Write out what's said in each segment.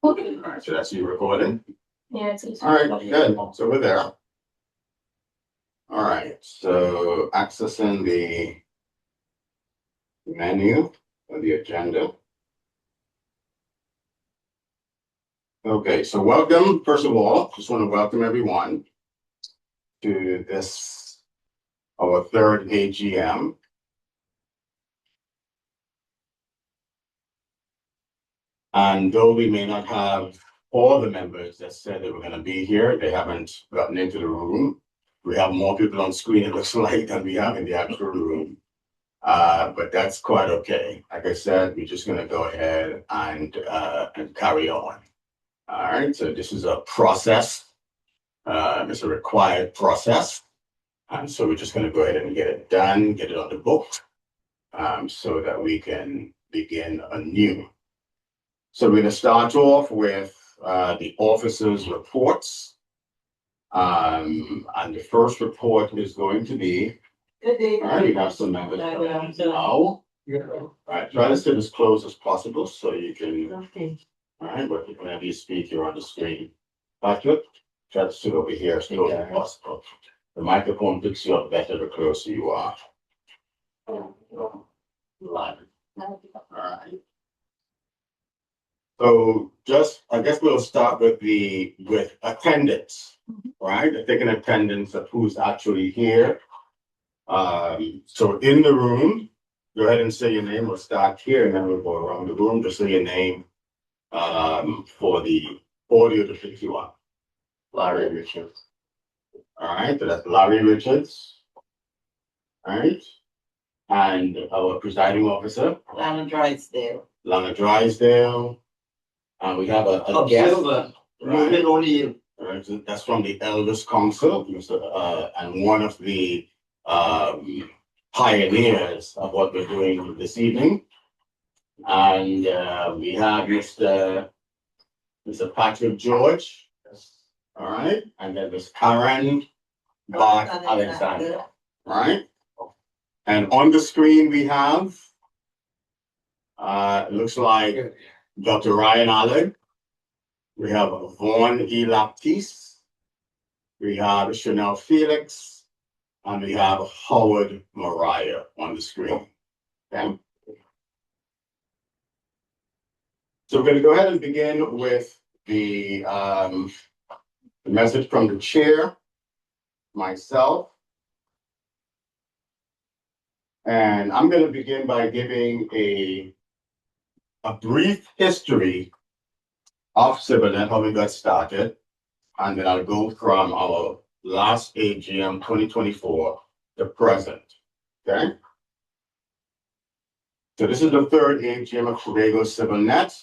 All right, so that's you recording. Yeah, it's All right, good. So we're there. All right, so accessing the menu or the agenda. Okay, so welcome. First of all, just want to welcome everyone to this, our third AGM. And though we may not have all the members that said they were going to be here, they haven't gotten into the room. We have more people on screen, it looks like, than we have in the actual room. But that's quite okay. Like I said, we're just going to go ahead and carry on. All right, so this is a process. It's a required process. And so we're just going to go ahead and get it done, get it on the book, so that we can begin anew. So we're going to start off with the officers' reports. And the first report is going to be, Good day. all right, we have some members now. All right, try to sit as close as possible so you can, Okay. all right, but whenever you speak, you're on the screen. Patrick, try to sit over here as close as possible. The microphone picks you up better the closer you are. All right. So just, I guess we'll start with attendance, right? Taking attendance of who's actually here. So in the room, go ahead and say your name. We'll start here and then we'll go around the room. Just say your name for the audio to pick you up. Larry Richards. All right, so that's Larry Richards. All right. And our presiding officer. Lana Drysdale. Lana Drysdale. And we have a guest. Right. Only. Right. So that's from the Elders Council, and one of the pioneers of what we're doing this evening. And we have Mr. Patrick George. Yes. All right. And then Ms. Karen Bart-Alexander. Right. And on the screen we have, it looks like Dr. Ryan Allard. We have Vaughn Laptiste. We have Chanel Felix. And we have Howard Mariah on the screen. Okay. So we're going to go ahead and begin with the message from the chair, myself. And I'm going to begin by giving a brief history of CivilNET, how we got started, and then I'll go from our last AGM 2024 to present. Okay. So this is the third AGM of Tobago CivilNET,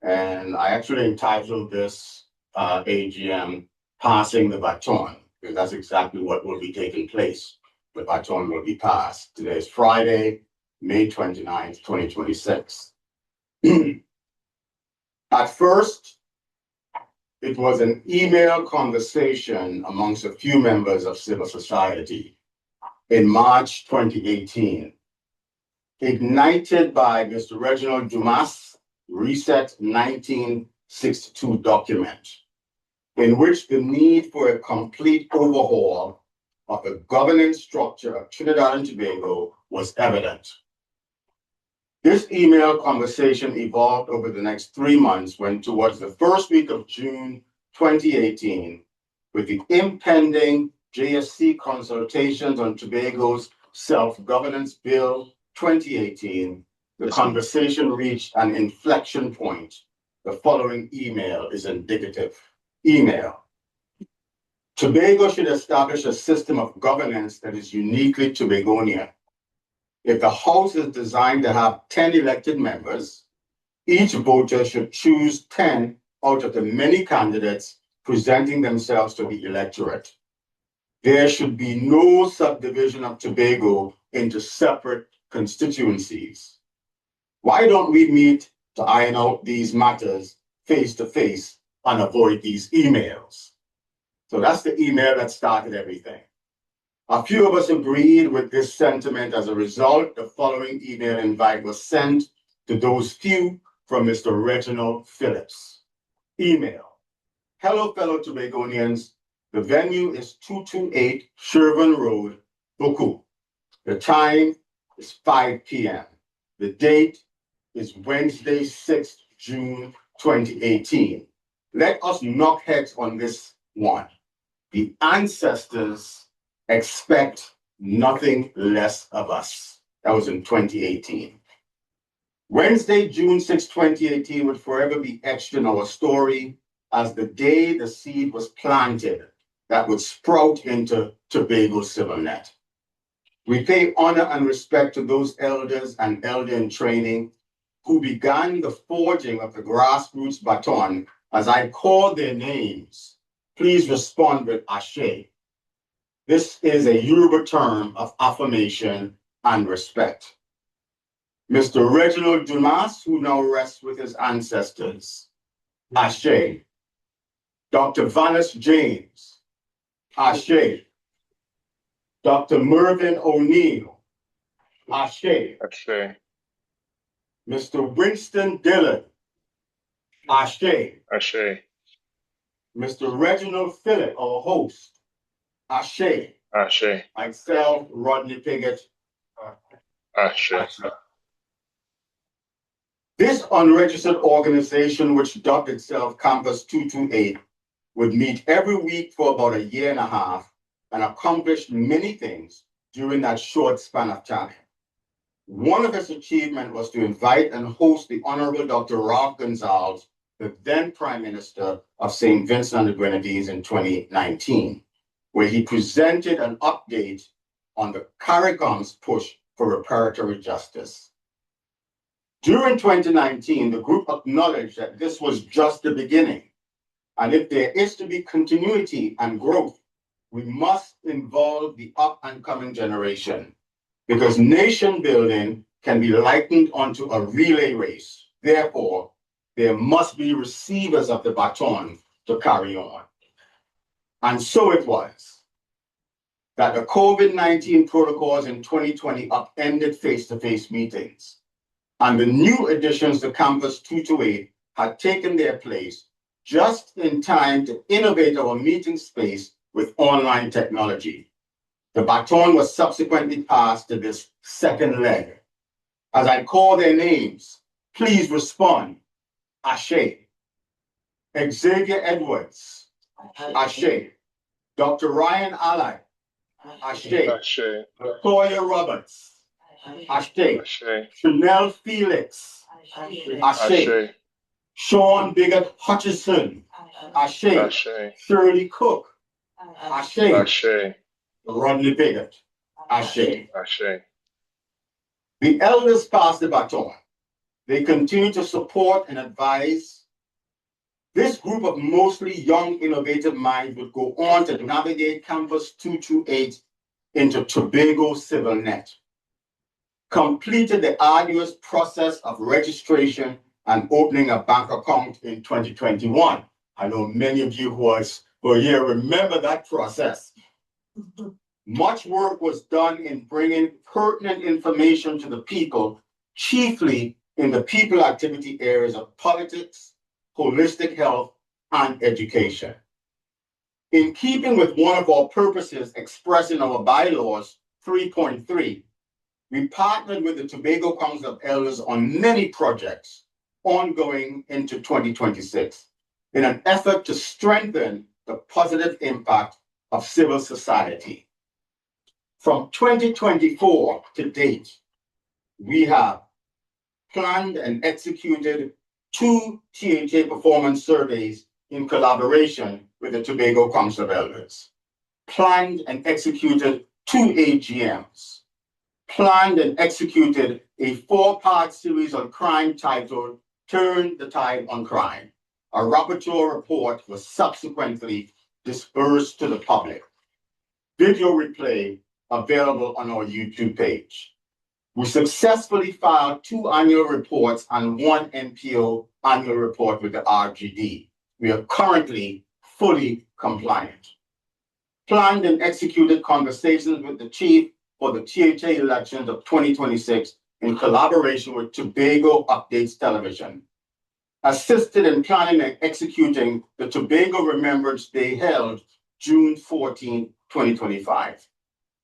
and I actually entitled this AGM Passing the Baton, because that's exactly what will be taking place. The baton will be passed. Today is Friday, May 29th, 2026. At first, it was an email conversation amongst a few members of civil society in March 2018, ignited by Mr. Reginald Dumas' Reset 1962 document, in which the need for a complete overhaul of the governance structure of Trinidad and Tobago was evident. This email conversation evolved over the next 3 months when, towards the first week of June 2018, with the impending JSC consultations on Tobago's Self-Governance Bill 2018, the conversation reached an inflection point. The following email is indicative. Email. Tobago should establish a system of governance that is uniquely Tobagonian. If the House is designed to have 10 elected members, each voter should choose 10 out of the many candidates presenting themselves to the electorate. There should be no subdivision of Tobago into separate constituencies. Why don't we meet to iron out these matters face to face and avoid these emails? So that's the email that started everything. A few of us agreed with this sentiment. As a result, the following email invite was sent to those few from Mr. Reginald Phillips. Email: hello, fellow Tobagonians. The venue is 228 Sherburne Road, Buku. The time is 5 p.m. The date is Wednesday, 6th June 2018. Let us knock heads on this one. The ancestors expect nothing less of us. That was in 2018. Wednesday, June 6, 2018 would forever be etched in our story as the day the seed was planted that would sprout into Tobago CivilNET. We pay honor and respect to those elders and elder in training who began the forging of the grassroots baton. As I call their names, please respond with Ashe. This is a Yoruba term of affirmation and respect. Mr. Reginald Dumas, who now rests with his ancestors, Ashe. Dr. Vanis James, Ashe. Dr. Mervyn O'Neill, Ashe. Ashe. Mr. Winston Dillon, Ashe. Ashe. Mr. Reginald Phillip, our host, Ashe. Ashe. Myself, Rodney Piggott, Ashe. This unregistered organization, which dubbed itself Campus 228, would meet every week for about a year and a half and accomplished many things during that short span of time. One of its achievements was to invite and host the Honorable Dr. Ralph Gonsalves, the then Prime Minister of St. Vincent and the Grenadines in 2019, where he presented an update on the CARICOM's push for reparatory justice. During 2019, the group acknowledged that this was just the beginning, and if there is to be continuity and growth, we must involve the up-and-coming generation, because nation building can be likened onto a relay race. Therefore, there must be receivers of the baton to carry on. And so it was that the COVID-19 protocols in 2020 upended face-to-face meetings, and the new additions to Campus 228 had taken their place just in time to innovate our meeting space with online technology. The baton was subsequently passed to this second leg. As I call their names, please respond. Ashe. Xavier Edwards, Ashe. Dr. Ryan Allard, Ashe. Ashe. Latoyaa Roberts, Ashe. Ashe. Chanel Felix, Ashe. Ashe. Sean Bigot Hutchison, Ashe. Ashe. Shirley Cook, Ashe. Ashe. Rodney Piggott, Ashe. Ashe. The elders passed the baton. They continue to support and advise. This group of mostly young, innovative minds would go on to navigate Campus 228 into Tobago CivilNET, completed the arduous process of registration and opening a bank account in 2021. I know many of you who are here remember that process. Much work was done in bringing pertinent information to the people, chiefly in the people activity areas of politics, holistic health, and education. In keeping with one of our purposes expressed in our bylaws 3.3, we partnered with the Tobago Council of Elders on many projects ongoing into 2026 in an effort to strengthen the positive impact of civil society. From 2024 to date, we have planned and executed 2 THA performance surveys in collaboration with the Tobago Council of Elders, planned and executed 2 AGMs, planned and executed a 4-part series on crime titled Turn the Tide on Crime. A rapporteur report was subsequently dispersed to the public. Video replay available on our YouTube page. We successfully filed 2 annual reports and 1 NPO annual report with the RGD. We are currently fully compliant. Planned and executed conversations with the chief for the THA elections of 2026 in collaboration with Tobago Updates Television, assisted in planning and executing the Tobago Remembrance Day held June 14, 2025.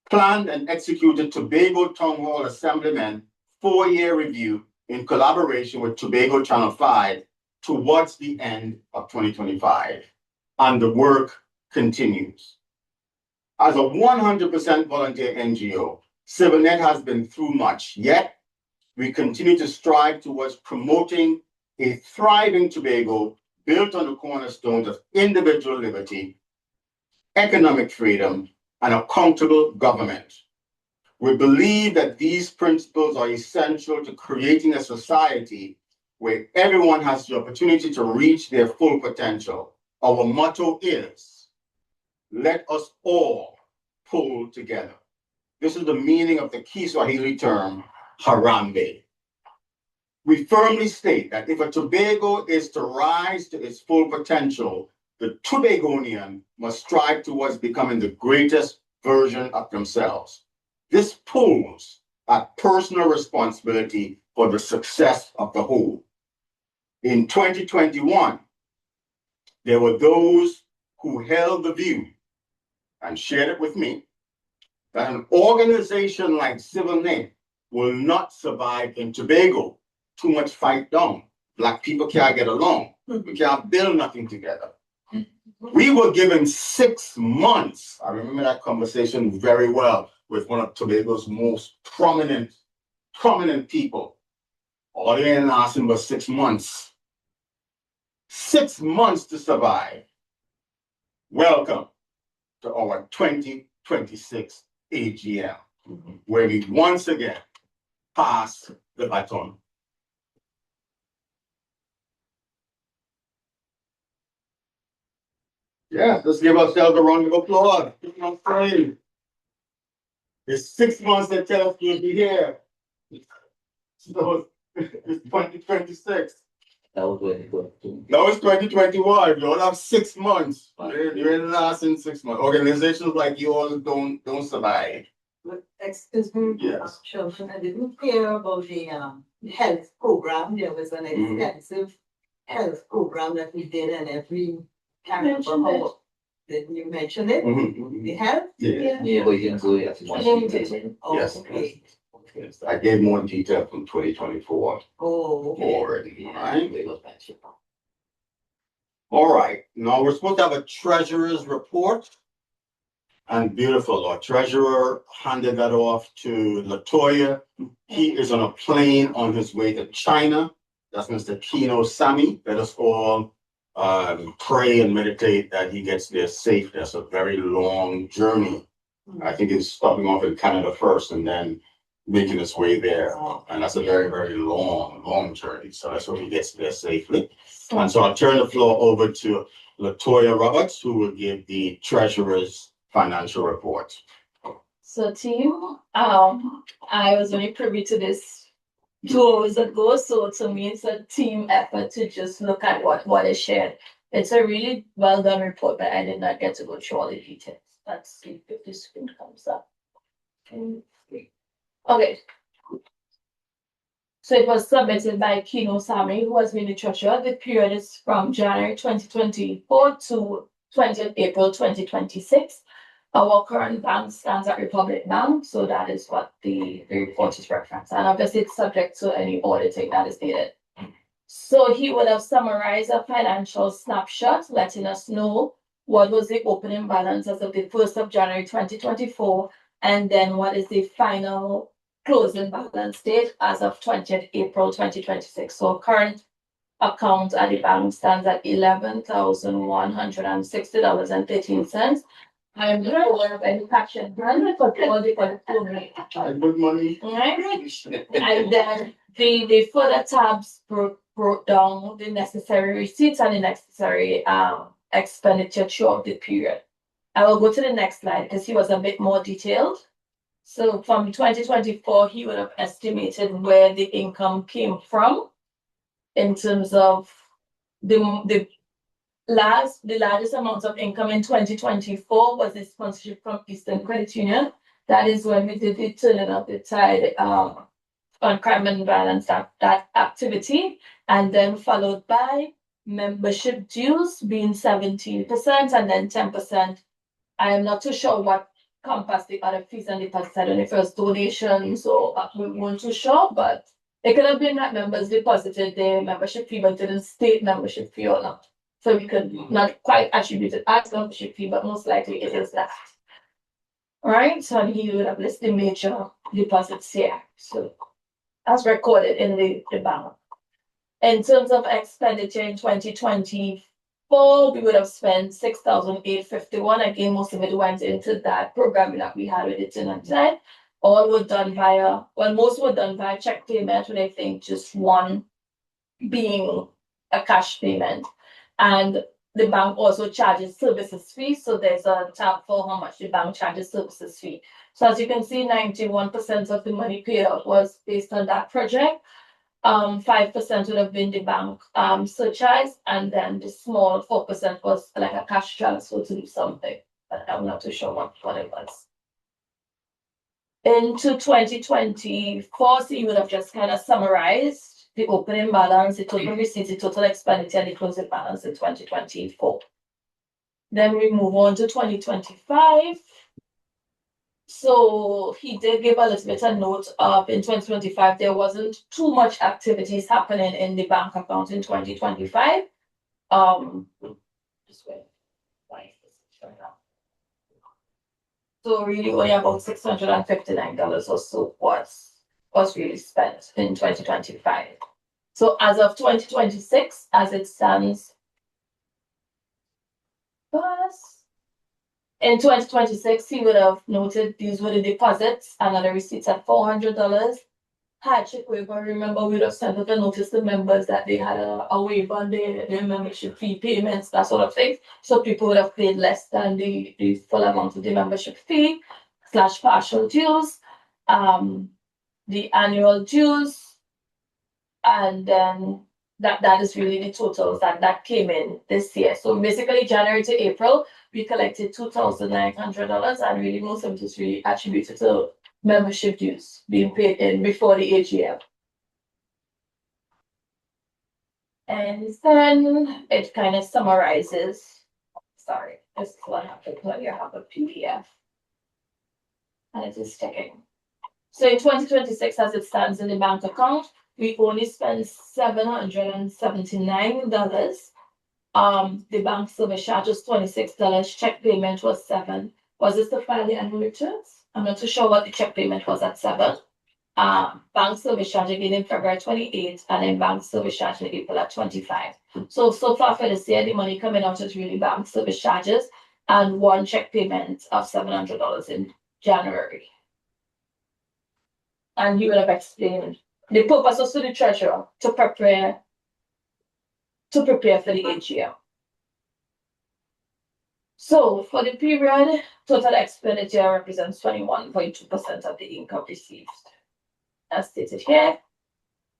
Planned and executed Tobago Town Hall Assemblyman 4-year review in collaboration with Tobago Channel 5 towards the end of 2025. And the work continues. As a 100% volunteer NGO, CivilNET has been through much, yet we continue to strive towards promoting a thriving Tobago built on the cornerstones of individual liberty, economic freedom, and accountable government. We believe that these principles are essential to creating a society where everyone has the opportunity to reach their full potential. Our motto is, let us all pull together. This is the meaning of the Kiswahili term, Harambe. We firmly state that if a Tobago is to rise to its full potential, the Tobagonian must strive towards becoming the greatest version of themselves. This pulls at personal responsibility for the success of the whole. In 2021, there were those who held the view and shared it with me that an organization like CivilNET will not survive in Tobago. Too much fight down. Black people can't get along. We can't build nothing together. We were given 6 months. I remember that conversation very well with one of Tobago's most prominent people. All they didn't ask him was 6 months. 6 months to survive. Welcome to our 2026 AGM, where we once again pass the baton. Yeah, let's give ourselves a round of applause. It's 6 months that tell us you'll be here. So it's 2026. That was 2022. That was 2021. You all have 6 months. You didn't last in 6 months. Organizations like you all don't survive. But excuse me, Yes. Children, I didn't hear about the health program. There was an extensive health program that we did, and every can't remember how. Did you mention it? The health? Yeah. Yeah, but you can do it. Oh, Yes. okay. Yes. I gave more detail from 2024 Oh, okay. already. All right. All right. Now we're supposed to have a treasurer's report. And beautiful, our treasurer handed that off to Latoyaa. He is on a plane on his way to China. That's Mr. Kino Sammy. Let us all pray and meditate that he gets there safe. That's a very long journey. I think he's stopping off in Canada first and then making his way there. And that's a very, very long journey. So let's hope he gets there safely. And so I'll turn the floor over to Latoyaa Roberts, who will give the treasurer's financial report. So team, I was only privy to this 2 hours ago, so to me it's a team effort to just look at what is shared. It's a really well done report, but I did not get to go through all the details. Let's see if the screen comes up. Okay. So it was submitted by Kino Sammy, who has been the treasurer. The period is from January 2024 to 20th April 2026. Our current bank stands at Republic Bank, so that is what the report is referenced. And obviously it's subject to any auditing that is needed. So he would have summarized a financial snapshot, letting us know what was the opening balance as of the 1st of January 2024, and then what is the final closing balance date as of 20th April 2026. So current account at the bank stands at $11,160.13. I'm not aware of any passion brand, but all the Good money. and then the further tabs broke down the necessary receipts and the necessary expenditure throughout the period. I will go to the next slide because he was a bit more detailed. So from 2024, he would have estimated where the income came from in terms of the largest amount of income in 2024 was the sponsorship from Eastern Credit Union. That is when we did the turning of the tide on crime and violence, that activity, and then followed by membership dues being 17% and then 10%. I am not too sure what compass the other fees and deposits. I don't know if it was donations or we weren't too sure, but it could have been that members deposited their membership fee but didn't state membership fee or not. So we could not quite attribute it as membership fee, but most likely it is that. All right, so he would have listed major deposits here. So as recorded in the bank. In terms of expenditure in 2024, we would have spent $6,851. Again, most of it went into that programming that we had with the TITL. All were done via, well, most were done via check payment, with I think just one being a cash payment. And the bank also charges services fee. So there's a tab for how much the bank charges services fee. So as you can see, 91% of the money paid out was based on that project. 5% would have been the bank surcharge, and then the small 4% was like a cash transfer to do something, but I'm not too sure what it was. Into 2024, so you would have just kind of summarized the opening balance, the total receipts, the total expenditure, and the closing balance in 2024. Then we move on to 2025. So he did give a little bit of note of in 2025, there wasn't too much activities happening in the bank account in 2025. Just wait. Why is this showing up? So really only about $659 or so was really spent in 2025. So as of 2026, as it stands, in 2026, he would have noted these were the deposits and other receipts at $400. Hardship waiver, remember, we would have sent out a notice to members that they had a waiver on their membership fee payments, that sort of thing. So people would have paid less than the full amount of the membership fee / partial dues, the annual dues, and then that is really the totals that came in this year. So basically January to April, we collected $2,900, and really most of it is really attributed to membership dues being paid in before the AGM. And then it kind of summarizes, sorry, this is what happened when you have a PDF. And it is checking. So in 2026, as it stands in the bank account, we only spent $779. The bank service charge was $26. Check payment was $7. Was this to file the annual returns? I'm not too sure what the check payment was at $7. Bank service charge again in February 28, and then bank service charge in April at 25. So far for this year, the money coming out is really bank service charges and one check payment of $700 in January. And he would have explained the purpose was to the treasurer to prepare for the AGM. So for the period, total expenditure represents 21.2% of the income received, as stated here.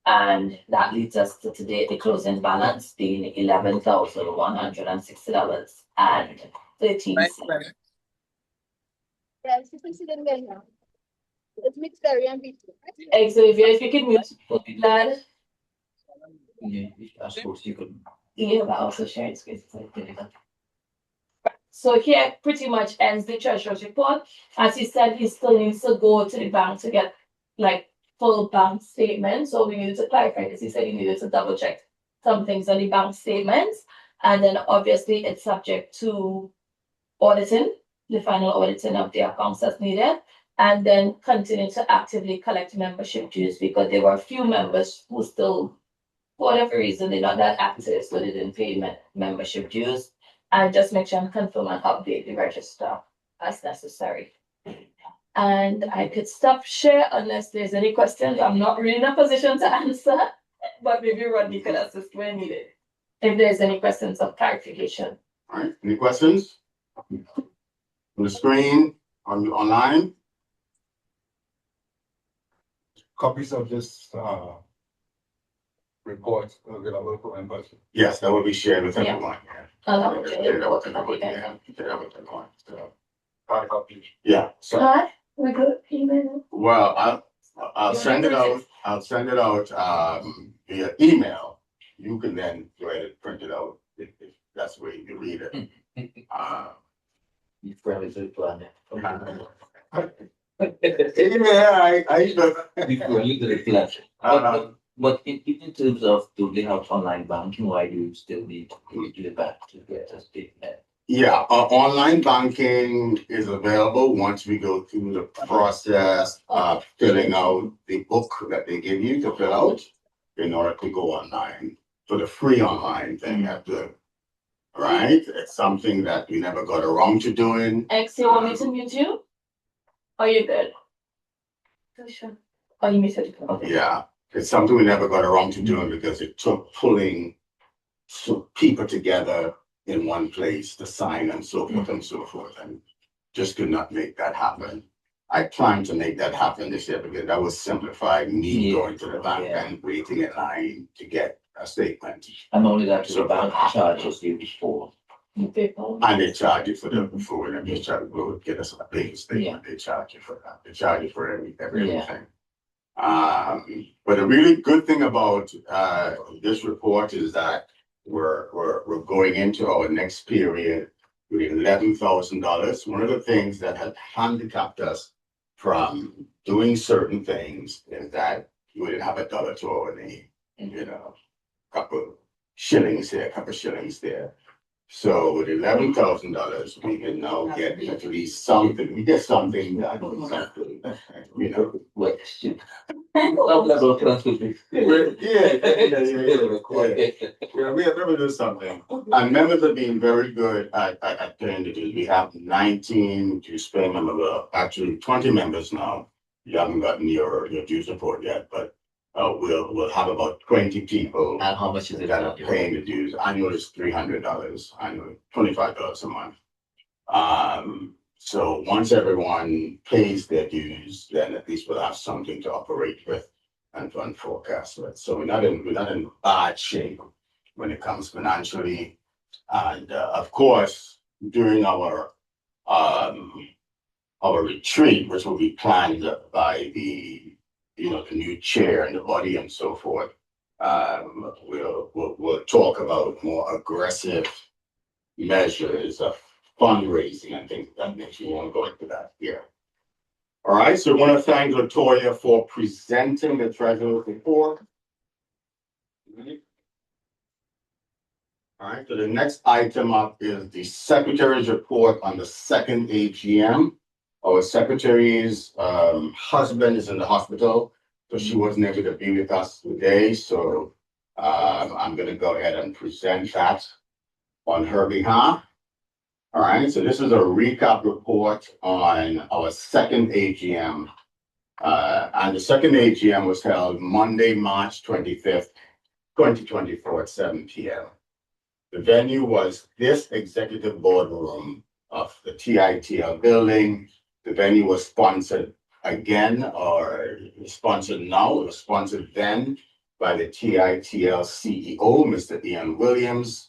And that leads us to today, the closing balance being $11,160.13. Yes, it's mixed very ambitious. Xavier, if you can mute, would be glad. Yeah, I suppose you could. Yeah, but also sharing screen. So here pretty much ends the treasurer's report. As he said, he still needs to go to the bank to get like full bank statements. So we needed to clarify this. He said he needed to double check some things on the bank statements. And then obviously it's subject to auditing, the final auditing of the accounts as needed. And then continue to actively collect membership dues, because there were a few members who still, for whatever reason, they're not that active, so they didn't pay membership dues. And just make sure and confirm and update the register as necessary. And I could stop share unless there's any questions. I'm not really in a position to answer, but maybe Rodney could assist when needed, if there's any questions of clarification. All right, any questions? On the screen, online? Copies of this report available for members. Yes, that will be shared with Yeah. everyone. Hard Yeah, so, we good email. well, I'll You send it wanna out. print I'll send it out via email. You can then go ahead and print it out if that's the way you read it. You friendly to the planet. Yeah, I You friendly to the planet. But in terms of, do they have online banking? Why do you still need to go to the bank to get a statement? Yeah, online banking is available once we go through the process of filling out the book that they give you to fill out in order to go online. For the free online thing, right? It's something that we never got around to doing. X, you want me to mute you? Are you good? Sure. Oh, you missed it. Okay. Yeah, it's something we never got around to doing because it took pulling people together in one place to sign and so forth and so forth, and just could not make that happen. I plan to make that happen this year because that was simplified me going to the bank and waiting in line to get a statement. And only that, the bank charges you before. And they charge you for the before, and they charge to get us a big statement. They charge you for that. They charge you for everything. But a really good thing about this report is that we're going into our next period with $11,000. One of the things that had handicapped us from doing certain things is that we didn't have $1 to our name. You know, a couple shillings here, a couple shillings there. So with $11,000, we can now get at least something. We get something that you know. What? Yeah, we have never do something. And members are being very good at paying the dues. We have 19 dues paying members, actually 20 members now. You haven't gotten your dues report yet, but we'll have about 20 people. And how much is it that are paying the dues? Annual is $300 annually, $25 a month. So once everyone pays their dues, then at least we'll have something to operate with and to forecast with. So we're not in bad shape when it comes financially. And of course, during our retreat, which will be planned by the new chair and the body and so forth, we'll talk about more aggressive measures of fundraising and things of that nature. We won't go into that here. All right, so I want to thank Latoyaa for presenting the treasurer's report. All right, so the next item up is the secretary's report on the second AGM. Our secretary's husband is in the hospital, so she wasn't able to be with us today. So I'm going to go ahead and present that on her behalf. All right, so this is a recap report on our second AGM. And the second AGM was held Monday, March 25th, 2024 at 7 p.m. The venue was this Executive Boardroom of the TITL building. The venue was sponsored again, or sponsored now, it was sponsored then by the TITL CEO, Mr. Ian Williams.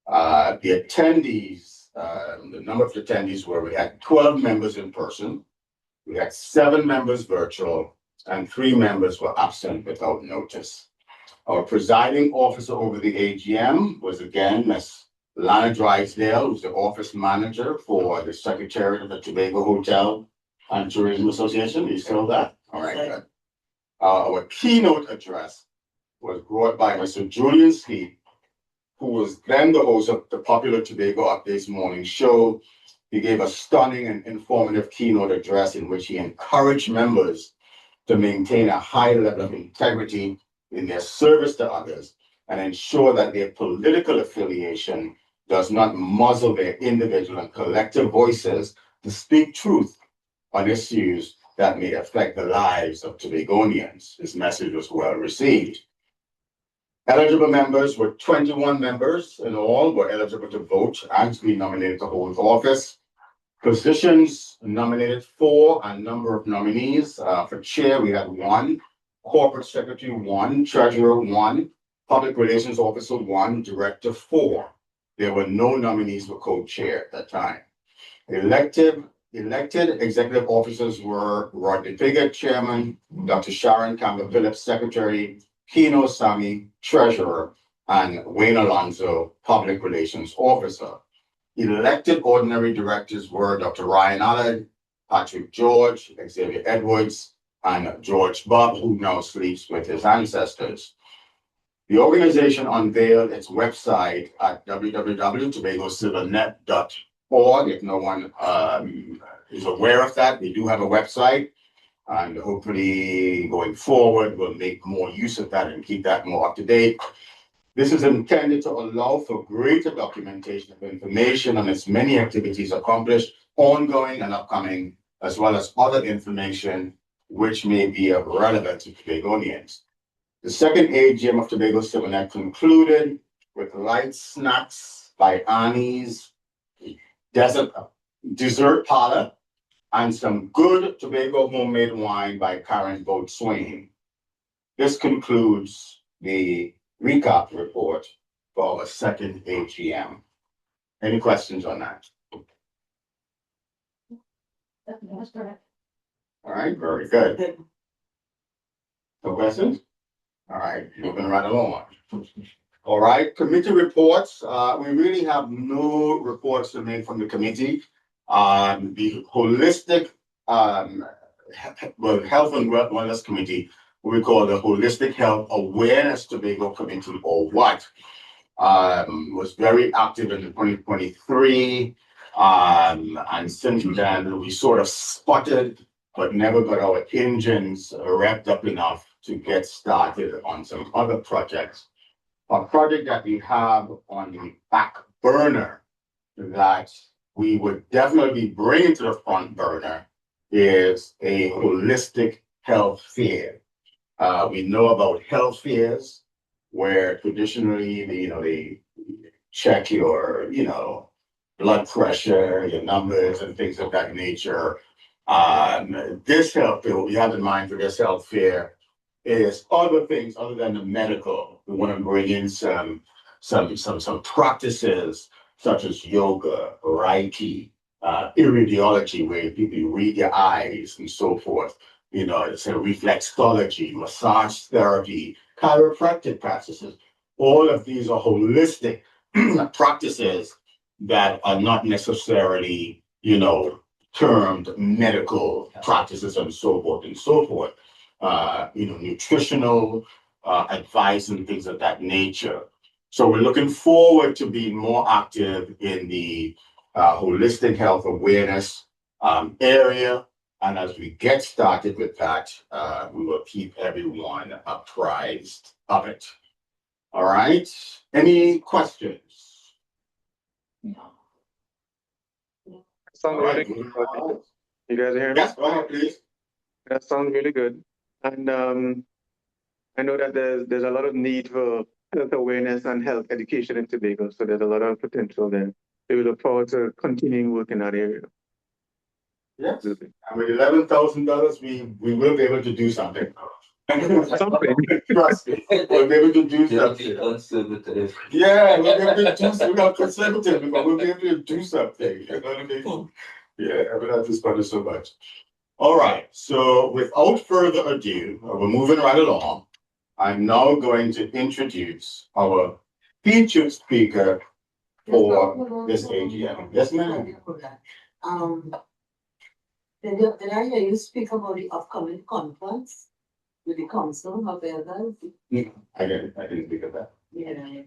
The attendees, the number of attendees we had 12 members in person, we had 7 members virtual, and 3 members were absent without notice. Our presiding officer over the AGM was again Ms. Lana Drysdale, who's the office manager for the Secretariat of the Tobago Hotel and Tourism Association. You still that? All right, good. Our keynote address was brought by Mr. Julian Sleep, who was then the host of the popular Tobago Updates morning show. He gave a stunning and informative keynote address in which he encouraged members to maintain a high level of integrity in their service to others and ensure that their political affiliation does not muzzle their individual and collective voices to speak truth on issues that may affect the lives of Tobagonians. His message was well received. Eligible members were 21 members in all were eligible to vote and to be nominated to hold office. Positions nominated 4 and number of nominees. For chair, we had 1, corporate secretary 1, treasurer 1, public relations officer 1, director 4. There were no nominees for co-chair at that time. elected executive officers were Rodney Piggott, Chairman, Dr. Sharon Campbell-Phillips, Secretary, Kino Sammy, Treasurer, and Wayne Alonzo, Public Relations Officer. Elected ordinary directors were Dr. Ryan Allard, Patrick George, Xavier Edwards, and George Bob, who now sleeps with his ancestors. The organization unveiled its website at www.tobagocivilnet.org. If no one is aware of that, we do have a website, and hopefully going forward, we'll make more use of that and keep that more up to date. This is intended to allow for greater documentation of information on its many activities accomplished, ongoing and upcoming, as well as other information which may be of relevance to Tobagonians. The second AGM of Tobago CivilNET concluded with light snacks by Annie's Dessert Parlor and some good Tobago homemade wine by Karen Boatswain. This concludes the recap report for our second AGM. Any questions on that? That's correct. All right, very good. No questions? All right, moving right along. All right, committee reports. We really have no reports to make from the committee. The holistic, health and wellness committee, we call the Holistic Health Awareness Tobago Committee, or what, was very active in 2023. And since then, we sort of sputtered, but never got our engines revved up enough to get started on some other projects. A project that we have on the back burner that we would definitely bring to the front burner is a holistic health fair. We know about health fairs where traditionally, they check your, blood pressure, your numbers and things of that nature. This health fair, what we have in mind for this health fair is other things other than the medical. We want to bring in some practices such as yoga, Reiki, iridiology, where people read your eyes and so forth. It's a reflexology, massage therapy, chiropractic practices. All of these are holistic practices that are not necessarily, termed medical practices and so forth and so forth. Nutritional advice and things of that nature. So we're looking forward to being more active in the holistic health awareness area. And as we get started with that, we will keep everyone apprised of it. All right. Any questions? No. Sounds really good. You guys hear me? Yes, go ahead, please. That sounds really good. And I know that there's a lot of need for health awareness and health education in Tobago, so there's a lot of potential there. We look forward to continuing work in that area. Yes. And with $11,000, we will be able to do something. Something. Trust me, we'll be able to do something. Conservative. Yeah, we'll be able to do something. We're not conservative, but we'll be able to do something. You know what I mean? Yeah, I mean, that's just so much. All right, so without further ado, we're moving right along. I'm now going to introduce our featured speaker for this AGM. Yes, ma'am. Did I hear you speak about the upcoming conference with the council of elders? I didn't think of that. Yeah.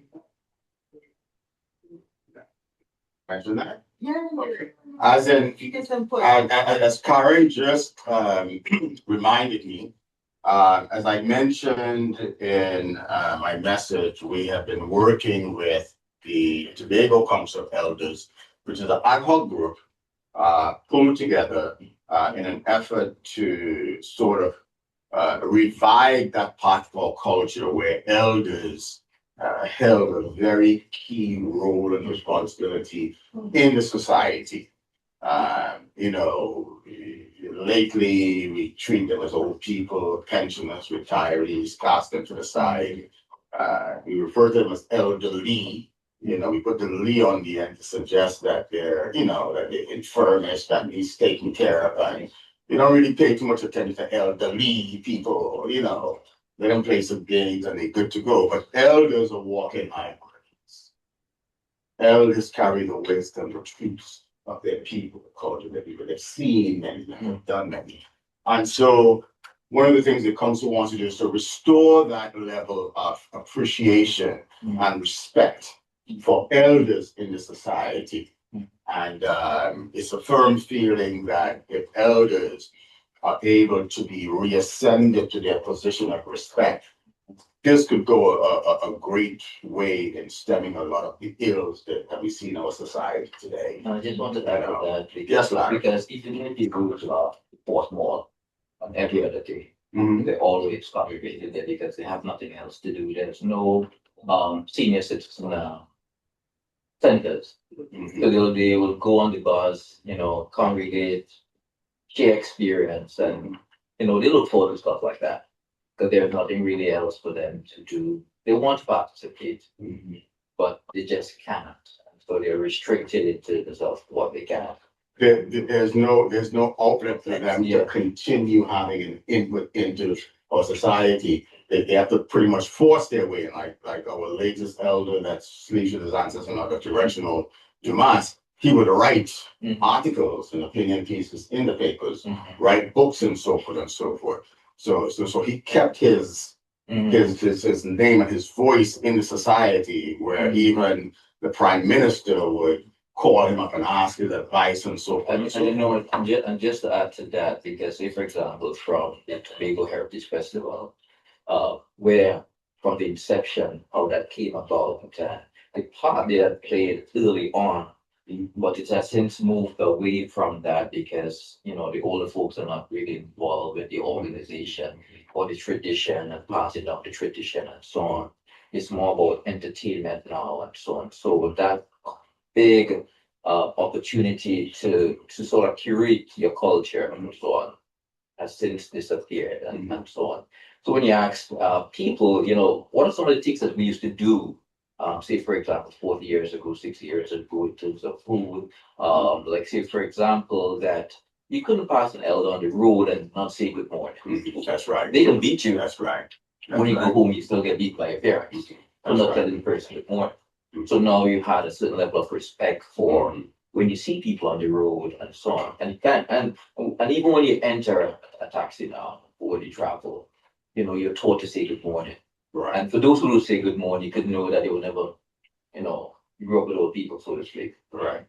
Mention that. Yeah. As in, It's important. as Karen just reminded me, as I mentioned in my message, we have been working with the Tobago Council of Elders, which is an ad hoc group pulled together in an effort to sort of revive that part of our culture where elders held a very key role and responsibility in the society. Lately we treat them as old people, pensioners, retirees, cast them to the side. We refer to them as elderly, We put the "ly" on the end to suggest that they're, that they're infirmish, that needs taken care of. And we don't really pay too much attention to elderly people, let them play some games and they're good to go. But elders are walking libraries. Elders carry the wisdom, the truths of their people, the culture of their people. They've seen many, they've done many. And so one of the things that council wants to do is to restore that level of appreciation and respect for elders in the society. And it's a firm feeling that if elders are able to be reascended to their position of respect, this could go a great way in stemming a lot of the ills that we see in our society today. I just wanted to add to that because, Yes, Larry. because even if you go to Portmore on every other day, Mhm. they always congregated there because they have nothing else to do. There's no senior citizen centers. Mhm. So they will go on the bus, congregate, share experience, and they look forward to stuff like that because there's nothing really else for them to do. They want to participate, but they just can't. So they're restricted into the sort of what they can. There's no outlet for them to continue having an input into our society. They have to pretty much force their way in, like our latest elder that sleeps with his ancestors in other directional Dumas. He would write articles and opinion pieces in the papers, write books and so forth and so forth. So he kept his name and his voice in the society, where even the prime minister would call him up and ask his advice and so forth. And just to add to that, because say for example from the Tobago Heritage Festival, where from the inception how that came about, the part they had played early on, but it has since moved away from that because the older folks are not really involved with the organization or the tradition and passing down the tradition and so on. It's more about entertainment now and so on. So with that big opportunity to sort of curate your culture and so on has since disappeared and so on. So when you ask people, what are some of the things that we used to do, say for example, 40 years ago, 60 years ago, in terms of food, like say for example that you couldn't pass an elder on the road and not say good morning. That's right. They don't beat you. That's right. When you go home, you still get beat by your parents. I'm not telling the person good morning. So now you had a certain level of respect for when you see people on the road and so on. And even when you enter a taxi now, or when you travel, you're taught to say good morning. Right. And for those who don't say good morning, you could know that they will never, grow up with old people, so to speak. Right.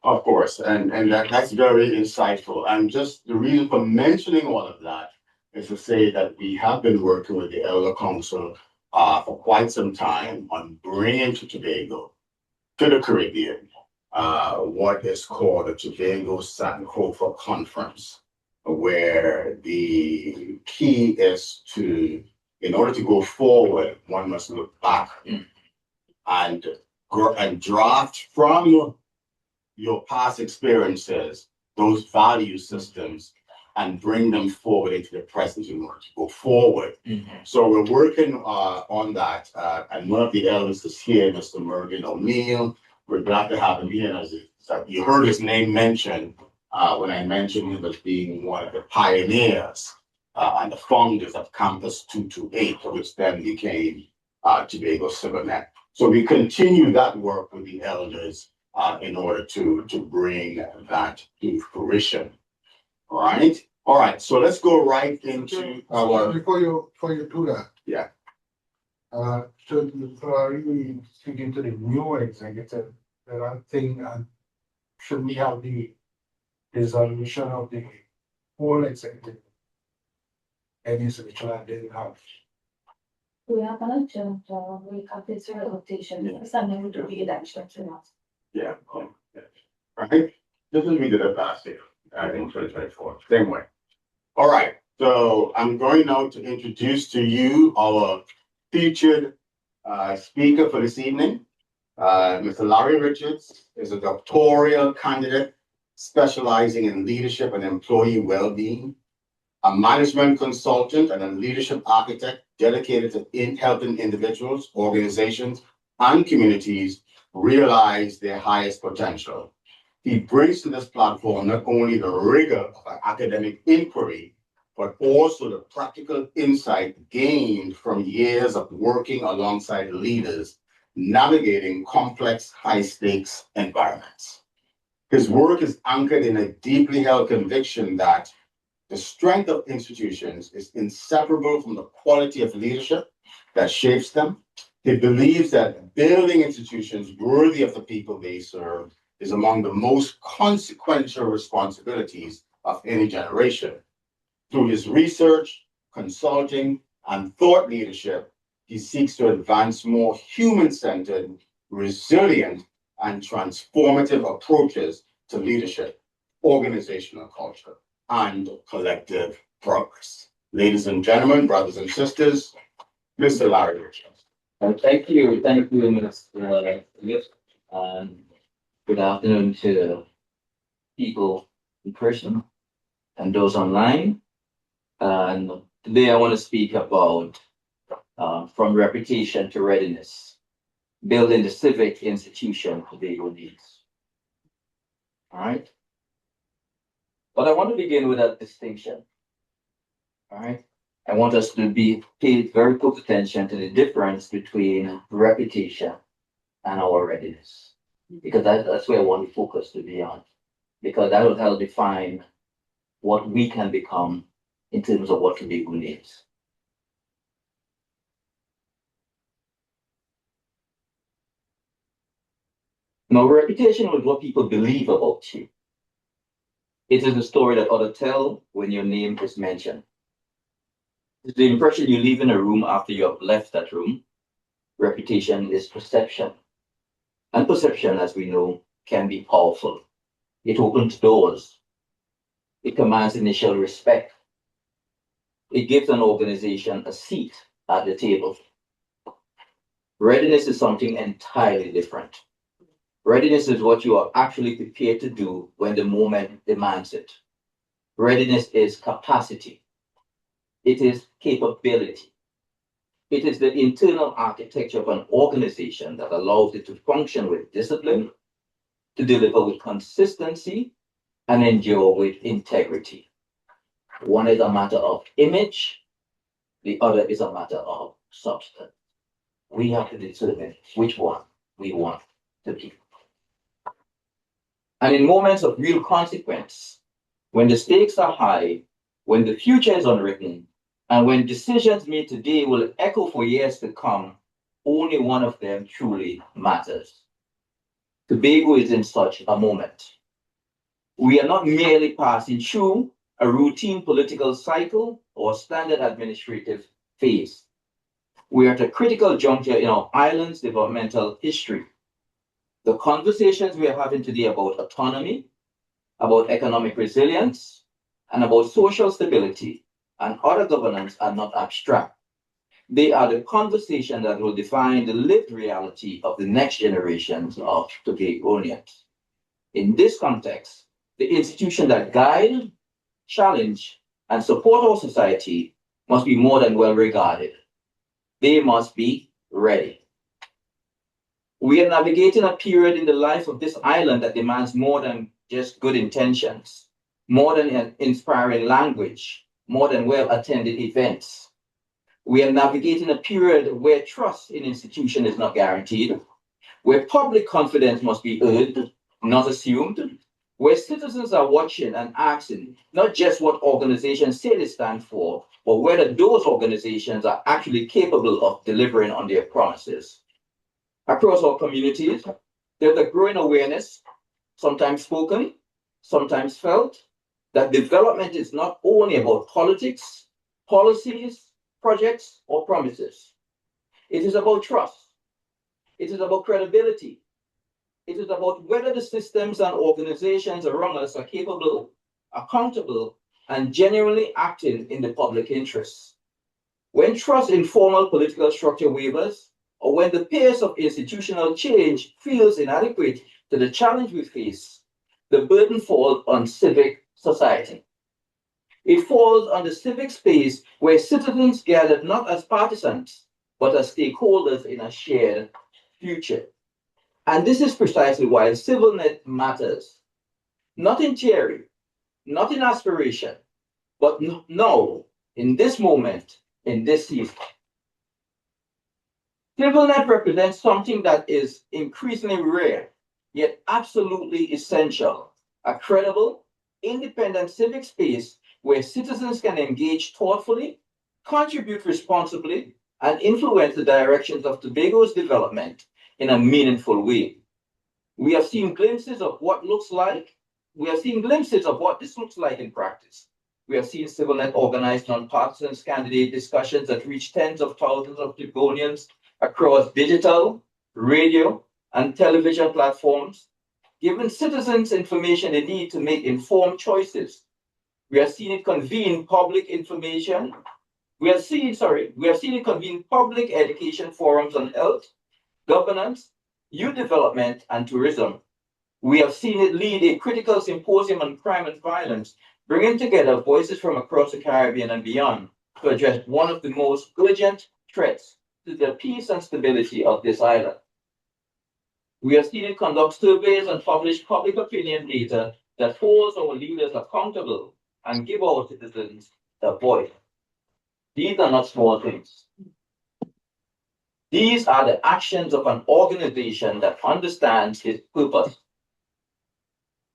Of course. And that's very insightful. And just the reason for mentioning all of that is to say that we have been working with the Elder Council for quite some time on bringing to Tobago, to the Caribbean, what is called the Tobago Sankofa Conference, where the key is in order to go forward, one must look back and draft from your past experiences those value systems and bring them forward into the present in order to go forward. So we're working on that. And one of the elders is here, Mr. Mervyn O'Neill. We're glad to have him here. As you heard his name mentioned when I mentioned him as being one of the pioneers and the founders of Campus 228, which then became Tobago CivilNET. So we continue that work with the elders in order to bring that to fruition. All right. So let's go right into our. Before you do that. Yeah. So really speaking to the new executive, there are things should we have the resolution of the whole executive? Any solution I didn't have. We are gonna jump, we have this rotation, and then we do the election tonight. Yeah. Right. This is we did it last year in 2024. Same way. All right. So I'm going now to introduce to you our featured speaker for this evening. Mr. Larry Richards is a doctoral candidate specializing in leadership and employee well-being, a management consultant and a leadership architect dedicated to helping individuals, organizations, and communities realize their highest potential. He brings to this platform not only the rigor of an academic inquiry, but also the practical insight gained from years of working alongside leaders navigating complex, high-stakes environments. His work is anchored in a deeply held conviction that the strength of institutions is inseparable from the quality of leadership that shapes them. He believes that building institutions worthy of the people they serve is among the most consequential responsibilities of any generation. Through his research, consulting, and thought leadership, he seeks to advance more human-centered, resilient, and transformative approaches to leadership, organizational culture, and collective progress. Ladies and gentlemen, brothers and sisters, Mr. Larry Richards. Thank you, Mr. Piggott, and good afternoon to people in person and those online. And today I want to speak about from reputation to readiness, building the civic institution Tobago needs. All right. But I want to begin with a distinction. All right. I want us to pay very close attention to the difference between reputation and our readiness, because that's where I want to focus to be on, because that will help define what we can become in terms of what Tobago needs. Now, reputation is what people believe about you. It is the story that others tell when your name is mentioned. It's the impression you leave in a room after you have left that room. Reputation is perception. And perception, as we know, can be powerful. It opens doors. It commands initial respect. It gives an organization a seat at the table. Readiness is something entirely different. Readiness is what you are actually prepared to do when the moment demands it. Readiness is capacity. It is capability. It is the internal architecture of an organization that allows it to function with discipline, to deliver with consistency, and endure with integrity. One is a matter of image, the other is a matter of substance. We have to determine which one we want to be. And in moments of real consequence, when the stakes are high, when the future is unwritten, and when decisions made today will echo for years to come, only one of them truly matters. Tobago is in such a moment. We are not merely passing through a routine political cycle or standard administrative phase. We are at a critical juncture in our island's developmental history. The conversations we are having today about autonomy, about economic resilience, and about social stability and other governance are not abstract. They are the conversation that will define the lived reality of the next generations of Tobagonians. In this context, the institutions that guide, challenge, and support our society must be more than well regarded. They must be ready. We are navigating a period in the life of this island that demands more than just good intentions, more than an inspiring language, more than well-attended events. We are navigating a period where trust in institutions is not guaranteed, where public confidence must be earned, not assumed, where citizens are watching and asking not just what organizations say they stand for, but whether those organizations are actually capable of delivering on their promises. Across our communities, there's a growing awareness, sometimes spoken, sometimes felt, that development is not only about politics, policies, projects, or promises. It is about trust. It is about credibility. It is about whether the systems and organizations around us are capable, accountable, and genuinely acting in the public interest. When trust in formal political structure wavers, or when the pace of institutional change feels inadequate to the challenge we face, the burden falls on civic society. It falls on the civic space where citizens gather not as partisans, but as stakeholders in a shared future. And this is precisely why CivilNET matters. Not in theory, not in aspiration, but no, in this moment, in this season. CivilNET represents something that is increasingly rare, yet absolutely essential. A credible, independent civic space where citizens can engage thoughtfully, contribute responsibly, and influence the directions of Tobago's development in a meaningful way. We have seen glimpses of what this looks like in practice. We have seen CivilNET organize nonpartisan candidate discussions that reach tens of thousands of Togonians across digital, radio, and television platforms, giving citizens information they need to make informed choices. We have seen it convene public information. We have seen it convene public education forums on health, governance, youth development, and tourism. We have seen it lead a critical symposium on crime and violence, bringing together voices from across the Caribbean and beyond to address one of the most urgent threats to the peace and stability of this island. We have seen it conduct surveys and publish public opinion data that holds our leaders accountable and give our citizens a voice. These are not small things. These are the actions of an organization that understands its purpose.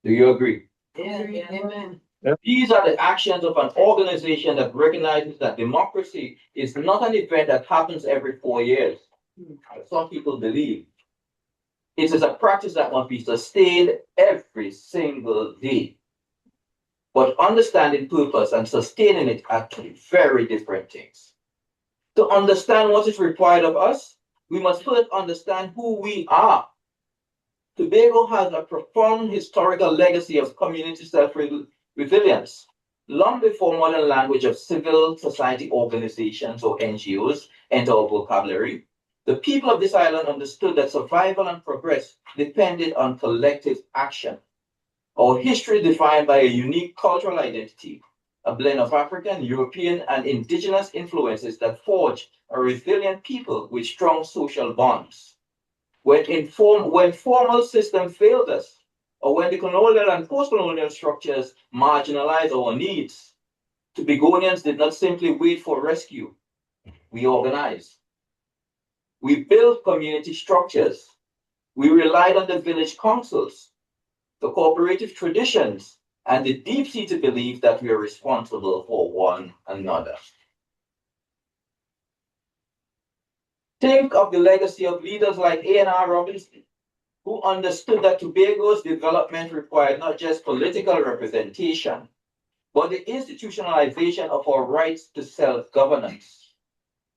Do you agree? Yeah, amen. These are the actions of an organization that recognizes that democracy is not an event that happens every 4 years, as some people believe. It is a practice that must be sustained every single day. But understanding purpose and sustaining it are two very different things. To understand what is required of us, we must first understand who we are. Tobago has a profound historical legacy of community self-resilience. Long before modern language of civil society organizations or NGOs entered our vocabulary, the people of this island understood that survival and progress depended on collective action. Our history is defined by a unique cultural identity, a blend of African, European, and indigenous influences that forge a resilient people with strong social bonds. When formal systems failed us, or when the colonial and post-colonial structures marginalized our needs, Tobagonians did not simply wait for rescue. We organized. We built community structures. We relied on the village councils, the cooperative traditions, and the deep-seated belief that we are responsible for one another. Think of the legacy of leaders like A.N.R. Robinson, who understood that Tobago's development required not just political representation, but the institutionalization of our rights to self-governance.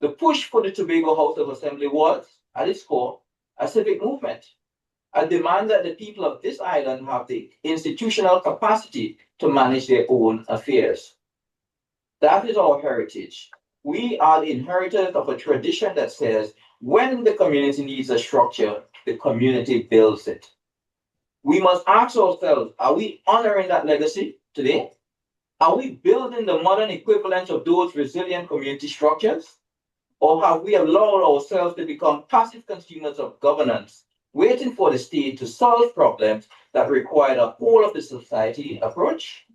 The push for the Tobago House of Assembly was, at its core, a civic movement, a demand that the people of this island have the institutional capacity to manage their own affairs. That is our heritage. We are the inheritors of a tradition that says, when the community needs a structure, the community builds it. We must ask ourselves, are we honoring that legacy today? Are we building the modern equivalent of those resilient community structures? Or have we allowed ourselves to become passive consumers of governance, waiting for the state to solve problems that require a whole of the society approach?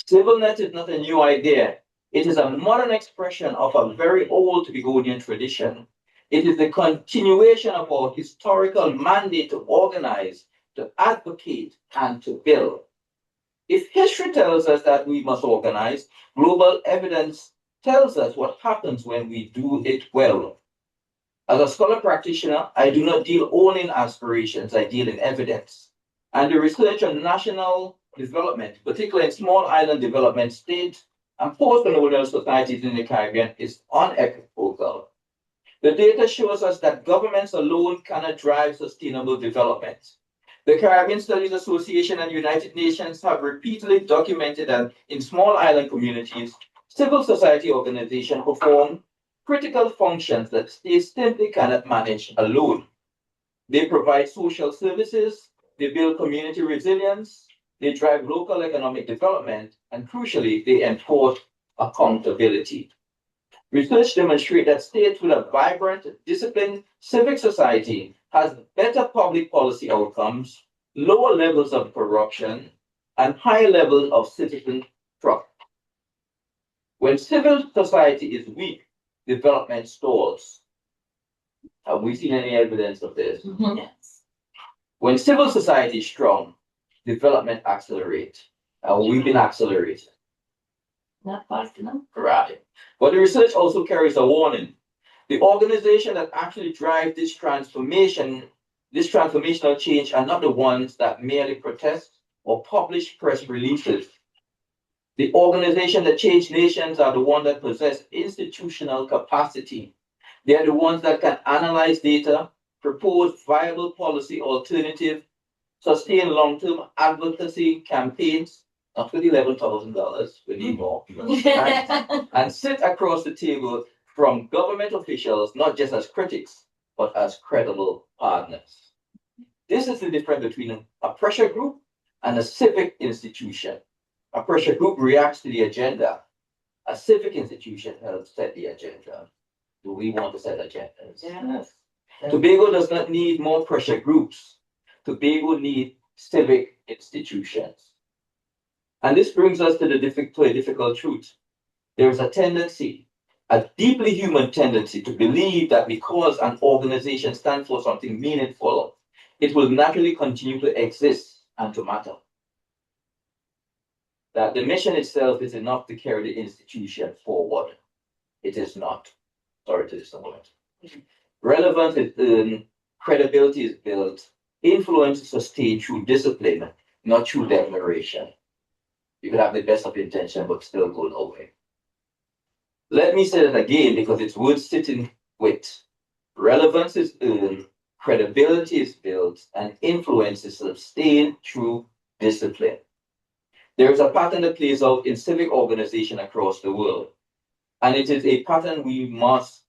CivilNET is not a new idea. It is a modern expression of a very old Tobagonian tradition. It is the continuation of our historical mandate to organize, to advocate, and to build. If history tells us that we must organize, global evidence tells us what happens when we do it well. As a scholar practitioner, I do not deal only in aspirations, I deal in evidence. And the research on national development, particularly in small island development states and post-colonial societies in the Caribbean, is unequivocal. The data shows us that governments alone cannot drive sustainable development. The Caribbean Studies Association and United Nations have repeatedly documented that in small island communities, civil society organizations perform critical functions that states simply cannot manage alone. They provide social services, they build community resilience, they drive local economic development, and crucially, they enforce accountability. Research demonstrates that states with a vibrant, disciplined civic society has better public policy outcomes, lower levels of corruption, and higher levels of citizen trust. When civil society is weak, development stalls. Have we seen any evidence of this? Yes. When civil society is strong, development accelerates. We've been accelerating. Not fast enough. Right. But the research also carries a warning. The organization that actually drive this transformational change are not the ones that merely protest or publish press releases. The organization that change nations are the ones that possess institutional capacity. They are the ones that can analyze data, propose viable policy alternative, sustain long-term advocacy campaigns, not with $11,000, we need more, and sit across the table from government officials, not just as critics, but as credible partners. This is the difference between a pressure group and a civic institution. A pressure group reacts to the agenda. A civic institution helps set the agenda. Do we want to set agendas? Yes. Tobago does not need more pressure groups. Tobago needs civic institutions. And this brings us to a difficult truth. There is a tendency, a deeply human tendency, to believe that because an organization stands for something meaningful, it will naturally continue to exist and to matter. That the mission itself is enough to carry the institution forward. It is not. Sorry to disappoint. Relevance is earned, credibility is built, influence is sustained through discipline, not through declaration. You could have the best of intention, but still go nowhere. Let me say that again because it's worth sitting with. Relevance is earned, credibility is built, and influence is sustained through discipline. There is a pattern that plays out in civic organization across the world, and it is a pattern we must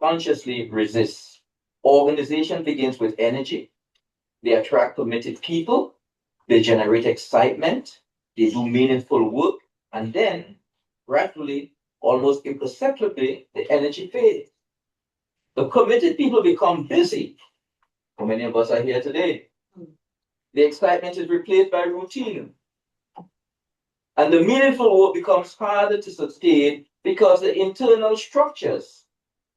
consciously resist. Organization begins with energy. They attract committed people. They generate excitement. They do meaningful work. And then, gradually, almost imperceptibly, the energy fades. The committed people become busy. How many of us are here today? The excitement is replaced by routine. And the meaningful work becomes harder to sustain because the internal structures,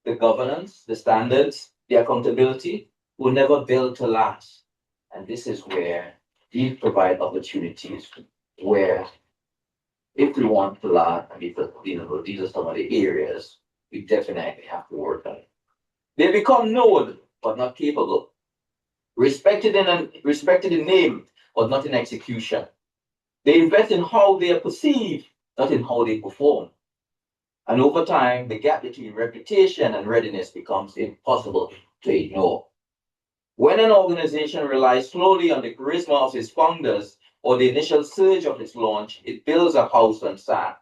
the governance, the standards, the accountability, will never build to last. And this is where these provide opportunities where if we want to last, these are some of the areas we definitely have to work on. They become known, but not capable. Respected in name, but not in execution. They invest in how they are perceived, not in how they perform. And over time, the gap between reputation and readiness becomes impossible to ignore. When an organization relies solely on the charisma of its founders or the initial surge of its launch, it builds a house on sand.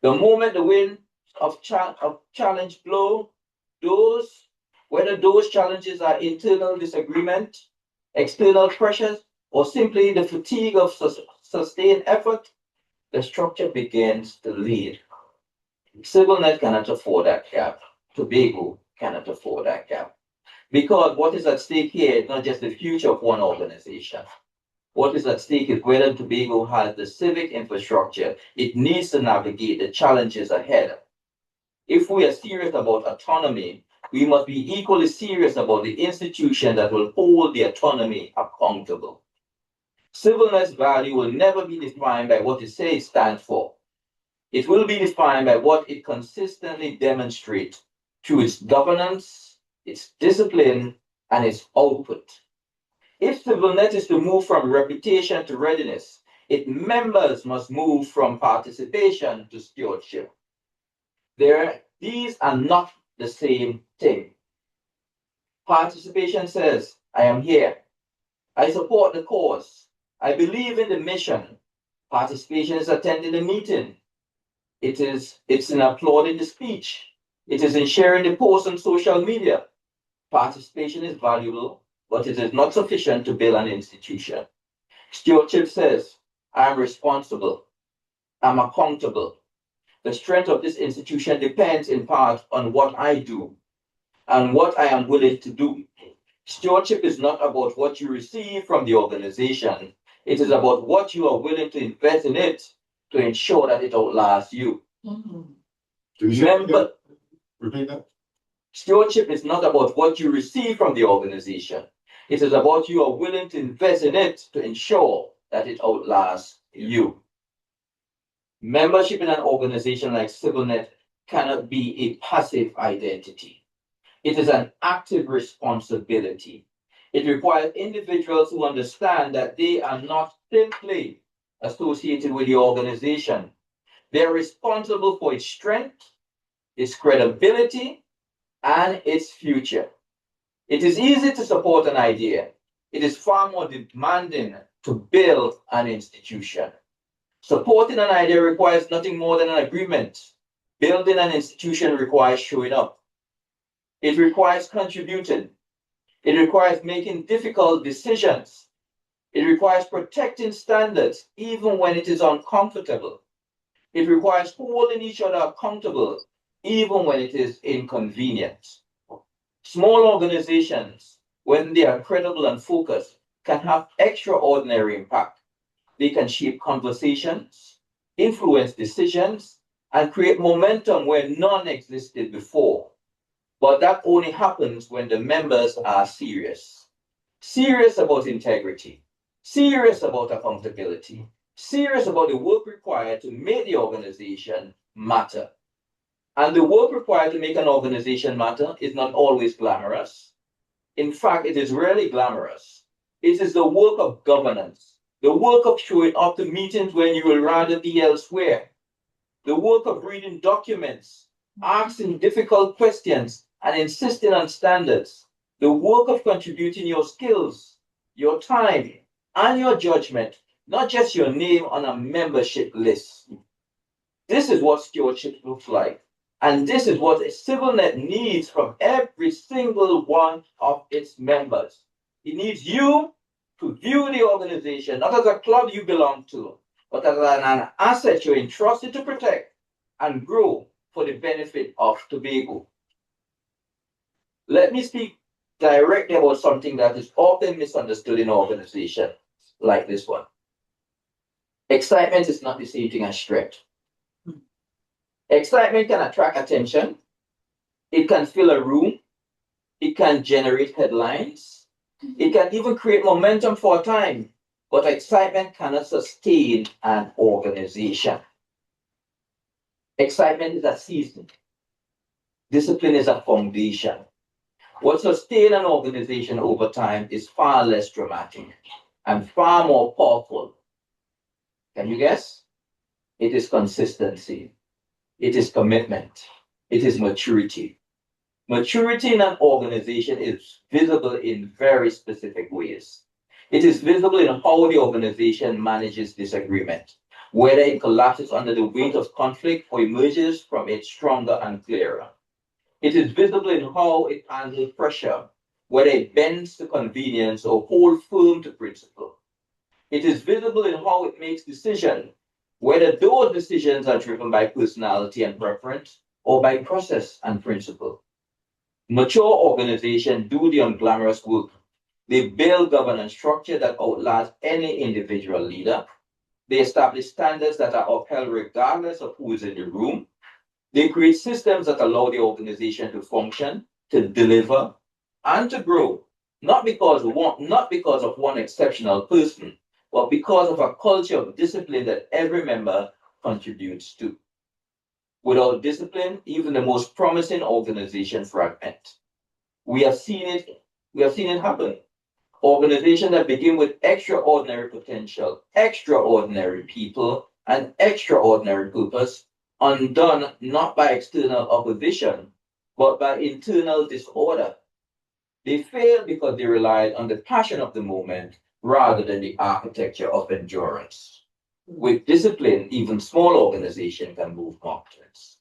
The moment the wind of challenge blow, whether those challenges are internal disagreement, external pressures, or simply the fatigue of sustained effort, the structure begins to lead. CivilNET cannot afford that gap. Tobago cannot afford that gap. Because what is at stake here is not just the future of one organization. What is at stake is whether Tobago has the civic infrastructure it needs to navigate the challenges ahead. If we are serious about autonomy, we must be equally serious about the institution that will hold the autonomy accountable. CivilNET's value will never be defined by what it says it stands for. It will be defined by what it consistently demonstrates through its governance, its discipline, and its output. If CivilNET is to move from reputation to readiness, its members must move from participation to stewardship. These are not the same thing. Participation says, I am here. I support the cause. I believe in the mission. Participation is attending the meeting. It's in applauding the speech. It is in sharing the post on social media. Participation is valuable, but it is not sufficient to build an institution. Stewardship says, I'm responsible. I'm accountable. The strength of this institution depends in part on what I do and what I am willing to do. Stewardship is not about what you receive from the organization. It is about what you are willing to invest in it to ensure that it outlasts you. Remember, Repeat that. stewardship is not about what you receive from the organization. It is about you are willing to invest in it to ensure that it outlasts you. Membership in an organization like CivilNET cannot be a passive identity. It is an active responsibility. It requires individuals who understand that they are not simply associated with the organization. They are responsible for its strength, its credibility, and its future. It is easy to support an idea. It is far more demanding to build an institution. Supporting an idea requires nothing more than an agreement. Building an institution requires showing up. It requires contributing. It requires making difficult decisions. It requires protecting standards even when it is uncomfortable. It requires holding each other accountable even when it is inconvenient. Small organizations, when they are credible and focused, can have extraordinary impact. They can shape conversations, influence decisions, and create momentum where none existed before. But that only happens when the members are serious. Serious about integrity, serious about accountability, serious about the work required to make the organization matter. And the work required to make an organization matter is not always glamorous. In fact, it is rarely glamorous. It is the work of governance, the work of showing up to meetings when you will rather be elsewhere, the work of reading documents, asking difficult questions, and insisting on standards, the work of contributing your skills, your time, and your judgment, not just your name on a membership list. This is what stewardship looks like. And this is what a CivilNET needs from every single one of its members. It needs you to view the organization not as a club you belong to, but as an asset you're entrusted to protect and grow for the benefit of Tobago. Let me speak directly about something that is often misunderstood in organizations like this one. Excitement is not the same thing as strength. Excitement can attract attention. It can fill a room. It can generate headlines. It can even create momentum for a time. But excitement cannot sustain an organization. Excitement is a season. Discipline is a foundation. What sustains an organization over time is far less dramatic and far more powerful. Can you guess? It is consistency. It is commitment. It is maturity. Maturity in an organization is visible in very specific ways. It is visible in how the organization manages disagreement, whether it collapses under the weight of conflict or emerges from it stronger and clearer. It is visible in how it handles pressure, whether it bends to convenience or holds firm to principle. It is visible in how it makes decisions, whether those decisions are driven by personality and preference or by process and principle. Mature organizations do the unglamorous work. They build governance structure that outlasts any individual leader. They establish standards that are upheld regardless of who is in the room. They create systems that allow the organization to function, to deliver, and to grow, not because of one exceptional person, but because of a culture of discipline that every member contributes to. Without discipline, even the most promising organizations fragment. We have seen it happen. Organizations that begin with extraordinary potential, extraordinary people, and extraordinary purpose, undone not by external opposition, but by internal disorder. They failed because they relied on the passion of the moment rather than the architecture of endurance. With discipline, even small organizations can move mountains.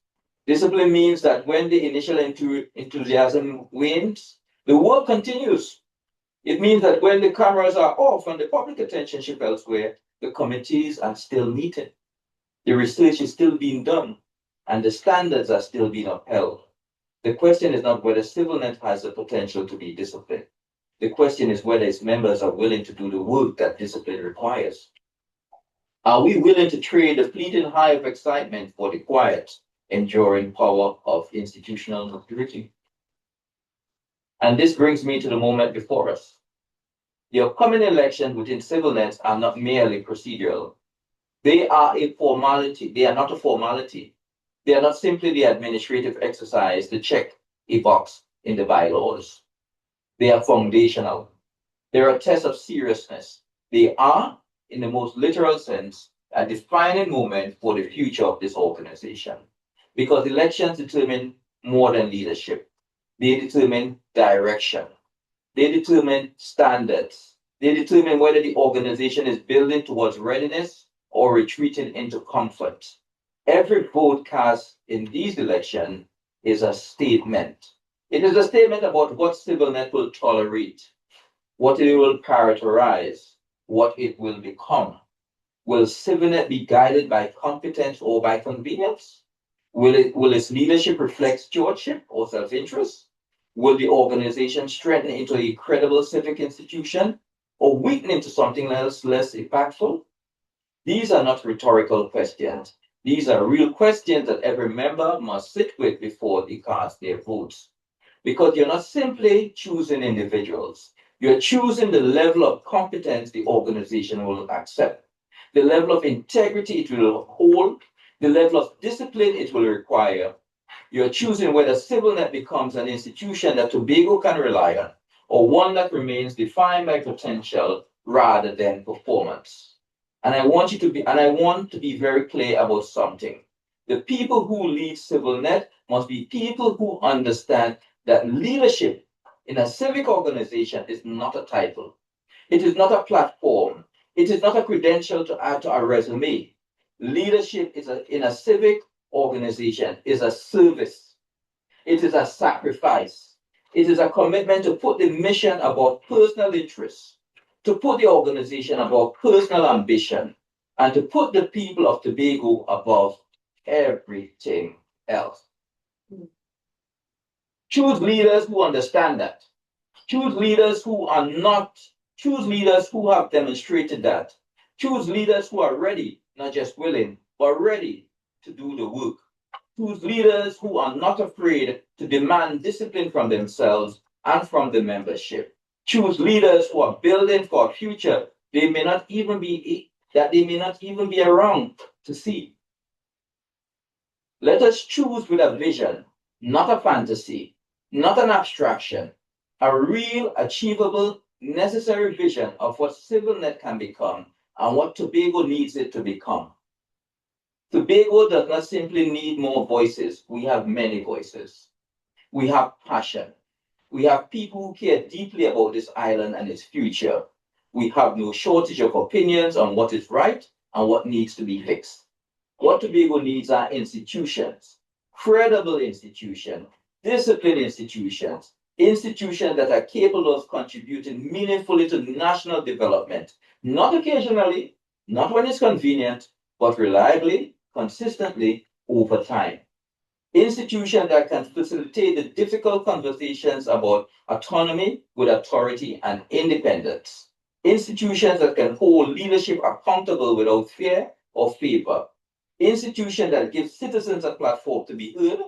Discipline means that when the initial enthusiasm wanes, the work continues. It means that when the cameras are off and the public attention shifts elsewhere, the committees are still meeting. The research is still being done. and the standards are still being upheld. The question is not whether CivilNet has the potential to be disciplined. The question is whether its members are willing to do the work that discipline requires. Are we willing to trade the fleeting high of excitement for the quiet, enduring power of institutional maturity? And this brings me to the moment before us. The upcoming elections within CivilNet are not merely procedural. They are a formality. They are not a formality. They are not simply the administrative exercise to check a box in the bylaws. They are foundational. They are a test of seriousness. They are, in the most literal sense, a defining moment for the future of this organization. Because elections determine more than leadership. They determine direction. They determine standards. They determine whether the organization is building towards readiness or retreating into comfort. Every vote cast in these elections is a statement. It is a statement about what CivilNet will tolerate, what it will characterize, what it will become. Will CivilNet be guided by competence or by convenience? Will its leadership reflect stewardship or self-interest? Will the organization strengthen into a credible civic institution or weaken into something else less impactful? These are not rhetorical questions. These are real questions that every member must sit with before they cast their votes. Because you're not simply choosing individuals. You're choosing the level of competence the organization will accept, the level of integrity it will hold, the level of discipline it will require. You're choosing whether CivilNet becomes an institution that Tobago can rely on, or one that remains defined by potential rather than performance. And I want to be very clear about something. The people who lead CivilNet must be people who understand that leadership in a civic organization is not a title. It is not a platform. It is not a credential to add to our resume. Leadership in a civic organization is a service. It is a sacrifice. It is a commitment to put the mission above personal interests, to put the organization above personal ambition, and to put the people of Tobago above everything else. Choose leaders who understand that. Choose leaders who have demonstrated that. Choose leaders who are ready, not just willing, but ready to do the work. Choose leaders who are not afraid to demand discipline from themselves and from the membership. Choose leaders who are building for a future they may not even be around to see. Let us choose with a vision, not a fantasy, not an abstraction, a real, achievable, necessary vision of what CivilNet can become and what Tobago needs it to become. Tobago does not simply need more voices. We have many voices. We have passion. We have people who care deeply about this island and its future. We have no shortage of opinions on what is right and what needs to be fixed. What Tobago needs are institutions, credible institutions, disciplined institutions, institutions that are capable of contributing meaningfully to national development, not occasionally, not when it's convenient, but reliably, consistently, over time. Institutions that can facilitate the difficult conversations about autonomy with authority and independence. Institutions that can hold leadership accountable without fear or favor. Institutions that give citizens a platform to be heard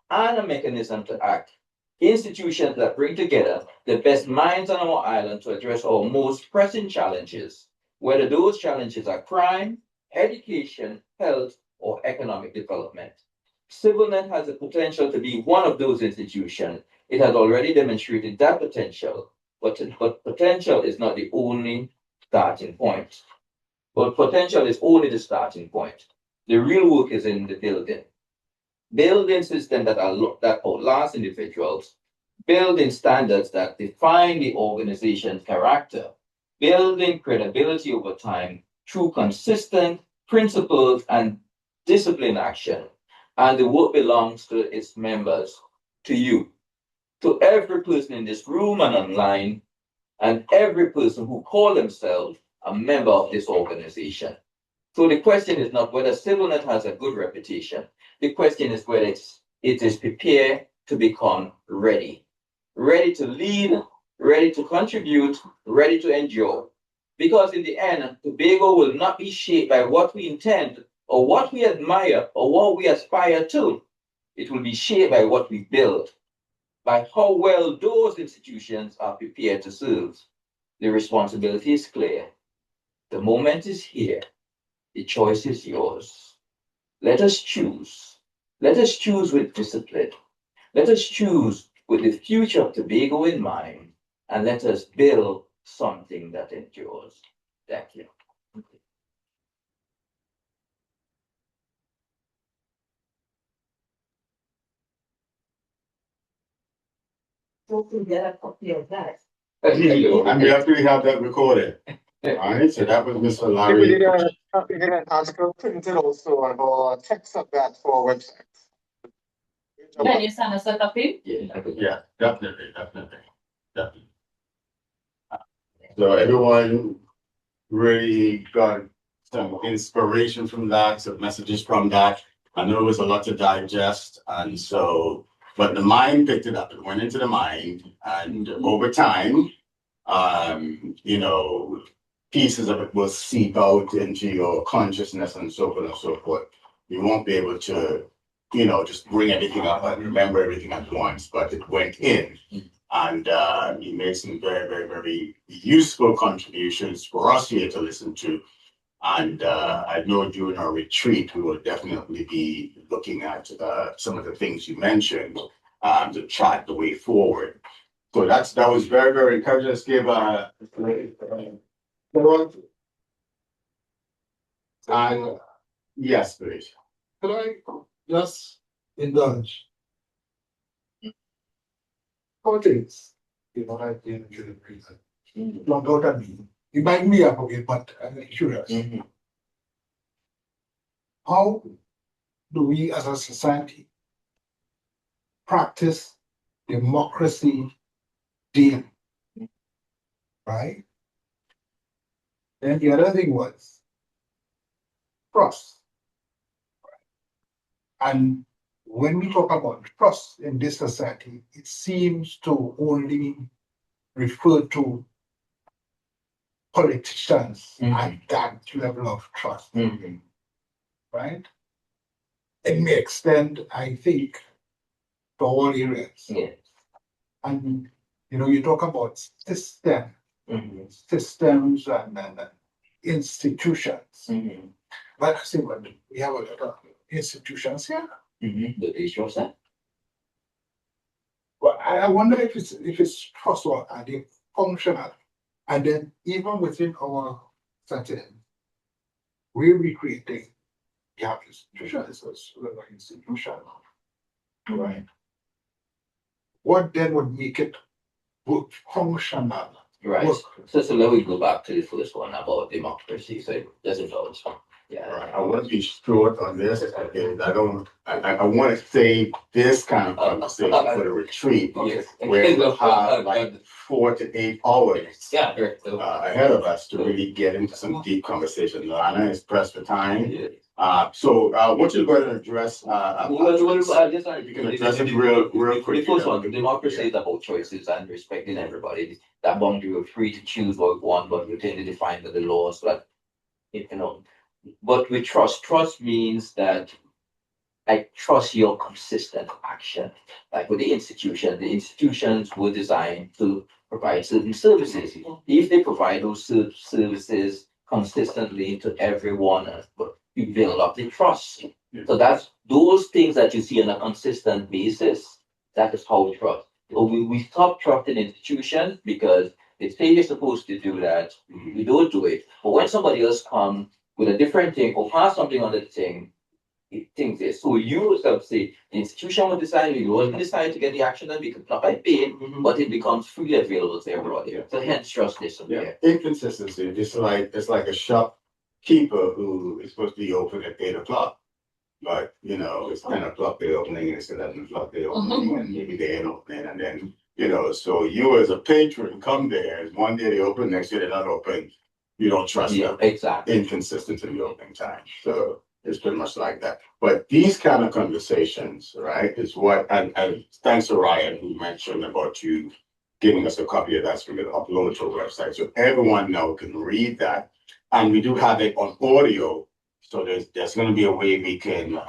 and a mechanism to act. Institutions that bring together the best minds on our island to address our most pressing challenges, whether those challenges are crime, education, health, or economic development. CivilNet has the potential to be one of those institutions. It has already demonstrated that potential, but potential is not the only starting point. But potential is only the starting point. The real work is in the building. Building systems that outlast individuals, building standards that define the organization's character, building credibility over time through consistent principles and disciplined action. And the work belongs to its members, to you, to every person in this room and online, and every person who call themselves a member of this organization. So the question is not whether CivilNet has a good reputation. The question is whether it is prepared to become ready. Ready to lead, ready to contribute, ready to endure. Because in the end, Tobago will not be shaped by what we intend or what we admire or what we aspire to. It will be shaped by what we build, by how well those institutions are prepared to serve. The responsibility is clear. The moment is here. The choice is yours. Let us choose. Let us choose with discipline. Let us choose with the future of Tobago in mind, and let us build something that endures. Thank you. Hopefully get a copy of that. And we actually have that recorded. All right, so that was Mr. We did Larry. an article printed also or text of that for our website. Can you send us a copy? Yeah, definitely. So everyone really got some inspiration from that, some messages from that. I know it was a lot to digest, and so, but the mind picked it up. It went into the mind, and over time, you know, pieces of it will seep out into your consciousness and so on and so forth. You won't be able to, you know, just bring everything up and remember everything at once, but it went in. And he made some very, very, very useful contributions for us here to listen to. And I know during our retreat, we will definitely be looking at some of the things you mentioned to chart the way forward. So that was very, very encouraging. Let's give and yes, please. Could I just indulge? Four things, you know, I did during the reason. Not out at me. You might be up okay, but I'm curious. How do we as a society practice democracy daily? Right? Then the other thing was trust. And when we talk about trust in this society, it seems to only refer to politicians at that level of trust. Right? It may extend, I think, to all areas. Yes. And you know, you talk about systems and institutions. But I say, well, we have a lot of institutions here. The issue of that? Well, I wonder if it's trustworthy, are they functional? And then even within our setting, we're recreating the institutions as institution. Right. What then would make it work functional? Right. Work. So let me go back to the first one about democracy. So that's always fun. Yeah. Right. I want to be short on this because I want to save this kind of conversation for the retreat Yes. where we'll have like 4 to 8 hours Yeah. ahead of us to really get into some deep conversation. Lana is pressed for time. So I want you to go ahead and address if you can address it real quick. The first one, democracy is about choices and respecting everybody. That boundary we're free to choose what we want, but within the defined by the laws. But you know, but with trust means that I trust your consistent action. Like with the institutions were designed to provide certain services. If they provide those services consistently to everyone, you build up the trust. So that's those things that you see on a consistent basis. That is how we trust. So we stop trusting institutions because they say you're supposed to do that. We don't do it. But when somebody else comes with a different thing or pass something on the thing, it thinks this. So you yourself say the institution will decide, you will decide to get the action done because not by paying, but it becomes freely available to everybody. So hence trust this. Inconsistency. It's like a shopkeeper who is supposed to be open at 8 o'clock. But you know, it's 10 o'clock they're opening and it's 11 o'clock they're opening and maybe they ain't opening and then, you know, so you as a patron come there and one day they open, next day they're not open. You don't trust them. Exactly. Inconsistent in the opening time. So It's pretty much like that. But these kind of conversations, right, is what, and thanks to Ryan who mentioned about you giving us a copy of that so we can upload to our website. So everyone now can read that. And we do have it on audio. So there's going to be a way we can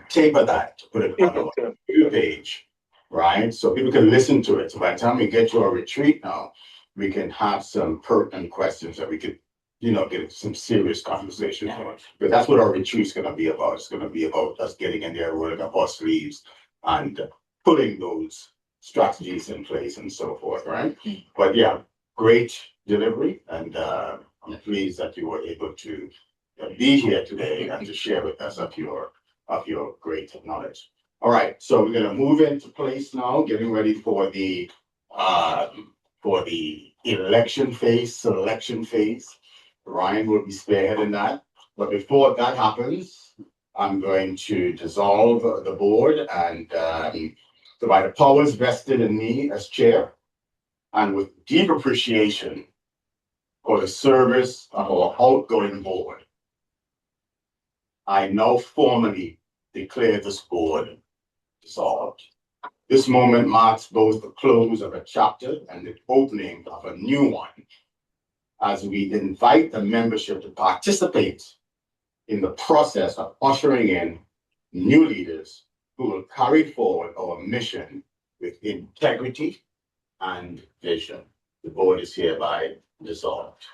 taper that, put it on the video page, right? So people can listen to it. So by the time we get to our retreat now, we can have some pertinent questions that we could, get some serious conversation on. But that's what our retreat's going to be about. It's going to be about us getting in there, rolling up our sleeves, and putting those strategies in place and so forth, right? But yeah, great delivery, and I'm pleased that you were able to be here today and to share with us of your great knowledge. All right, so we're gonna move into place now, getting ready for the election phase, selection phase. Ryan will be spearheading that. But before that happens, I'm going to dissolve the board and so by the powers vested in me as chair, and with deep appreciation for the service of our outgoing board, I now formally declare this board dissolved. This moment marks both the close of a chapter and the opening of a new one, as we invite the membership to participate in the process of ushering in new leaders who will carry forward our mission with integrity and vision. The board is hereby dissolved.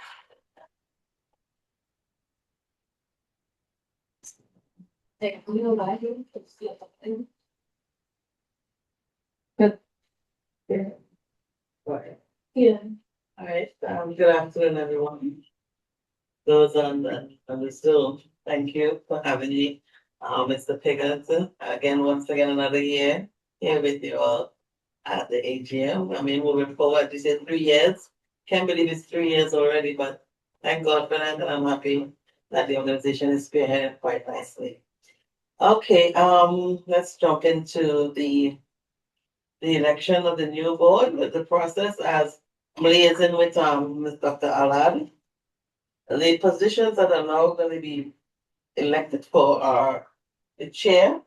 Yeah. All right, good afternoon, everyone. Those on the Zoom, thank you for having me. Mr. Piggott, once again, another year here with you all at the AGM. I mean, moving forward, this is 3 years. Can't believe it's 3 years already, but thank God for that, and I'm happy that the organization is spearheaded quite nicely. Okay, let's jump into the election of the new board with the process as liaison with Ms. Dr. Allard. The positions that are now going to be elected for are the chair,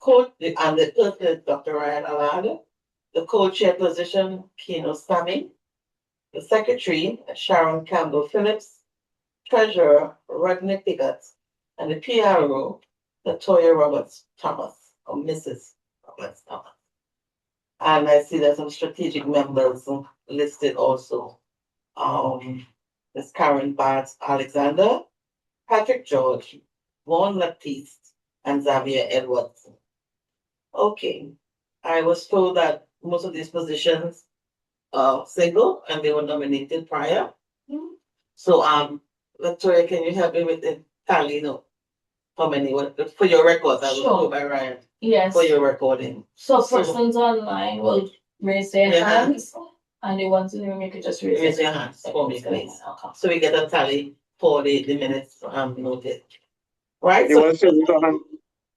and the person is Dr. Ryan Allard, the co-chair position, Kino Sammy, the secretary, Sharon Campbell-Phillips, treasurer, Rodney Piggott, and the PRO, Latoyaa Roberts-Thomas, or Mrs. Roberts-Thomas. And I see there's some strategic members listed also. Ms. Karen Bart-Alexander, Patrick George, Vaughn Laptiste, and Xavier Edwards. Okay, I was told that most of these positions are single and they were nominated prior. So, Latoyaa, can you help me with the tally? No, how many? For your records, I will go by Ryan. Yes. For your recording. So persons online will raise their hands, and the ones in the room, you could just raise your hands for me, please. So we get a tally for the minutes noted. Right? You want to show the hand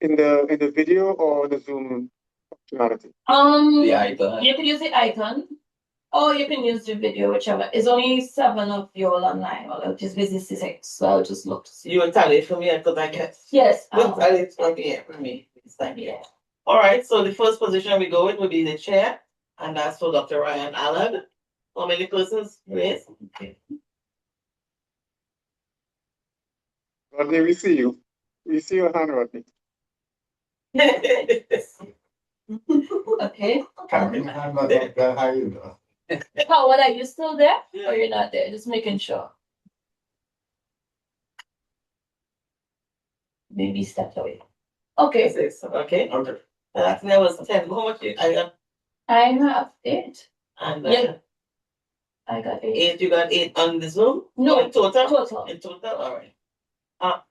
in the video or the Zoom functionality? The icon. You can use the icon, or you can use the video, whichever. It's only 7 of you all online. Well, I'll just visit 6, so I'll just look to see. You will tally it for me because I guess. Yes. Tally it from here for me this time. Yeah. All right. So the first position we go with will be the chair, and that's for Dr. Ryan Allard. How many persons raised? Okay. Rodney, we see you. We see your hand, Rodney. Okay. How you doing? Howard, are you still there? Or you're not there? Just making sure. Maybe step away. Okay. Okay. Okay. That was 10. How much I got? I have 8. And yeah. I got 8. 8, you got 8 on the Zoom? No, in total? Total. In total, all right.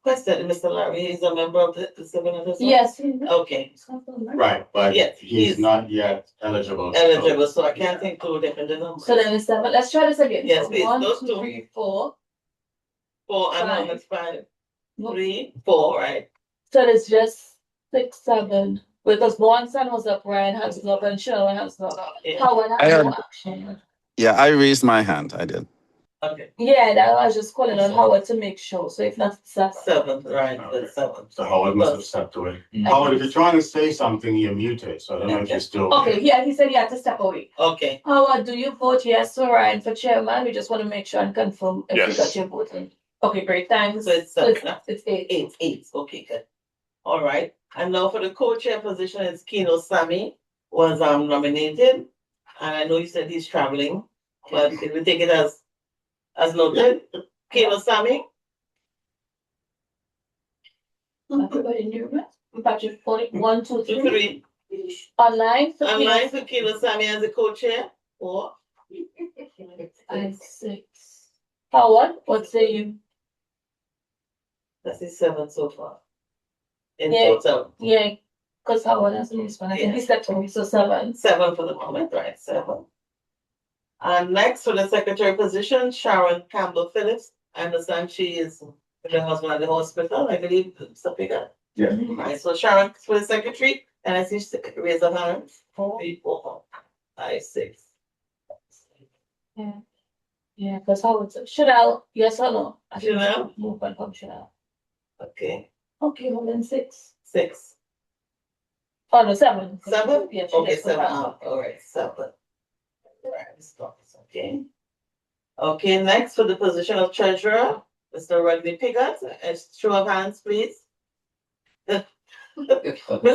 Question, Mr. Larry, is a member of the CivilNET? Yes. Okay. Right, but Yes, he's not yet eligible. Eligible, so I can't include him in the number. So then it's 7. Let's try this again. Yes, So please. 1, Those 2, two. 3, 4. 4 and Five. now it's 5. 3, 4, right? So it's just 6, 7. Because one son was up, Ryan has up, and Sharon has not up. Yeah. Howard I has had- no action. Yeah, I raised my hand. I did. Okay, Yeah, that I was just calling on Howard to make sure, so if not, it's that. 7th, right, the 7th. So Howard must have stepped away. Mhm. Howard, if you're trying to say something, you're muted, so I don't know if you're still. Okay, yeah, he said he had to step away. Okay, Howard, do you vote yes for Ryan for chairman? We just want to make sure and confirm if you Yes. got your vote in. Okay, great, thanks. So it's seven, huh? It's 8. eight, okay, good. All right, and now for the co-chair position, it's Kino Sammy was nominated. And I know you said he's traveling, but if we take it as noted, Kino Sammy, Everybody in your room? Patrick, 1, 2, 3. 3. Online. for Online for Kino Sammy as a co-chair, 4. 5, 6. Howard, what say you? That's the 7 so far. In Yeah. total, Yeah, because Howard hasn't responded. I think he stepped away, so 7. 7 for the moment, right, 7. And next for the secretary position, Sharon Campbell-Phillips. I understand she is with her husband at the hospital, I believe, Mr. Piggott. Yeah. Right, so Sharon for the secretary, and I see she raise her hand. 4, 4, 5, 6. Yeah, because Howard said, should I, yes or no? I think Chanel? move on from Chanel. Okay, Okay, well then 6. 6. Oh, no, 7. 7? Yeah, Okay, that's 7, what all right, 7. Right, stop this, okay. Okay, next for the position of treasurer, Mr. Rodney Piggott, show of hands, please. Miss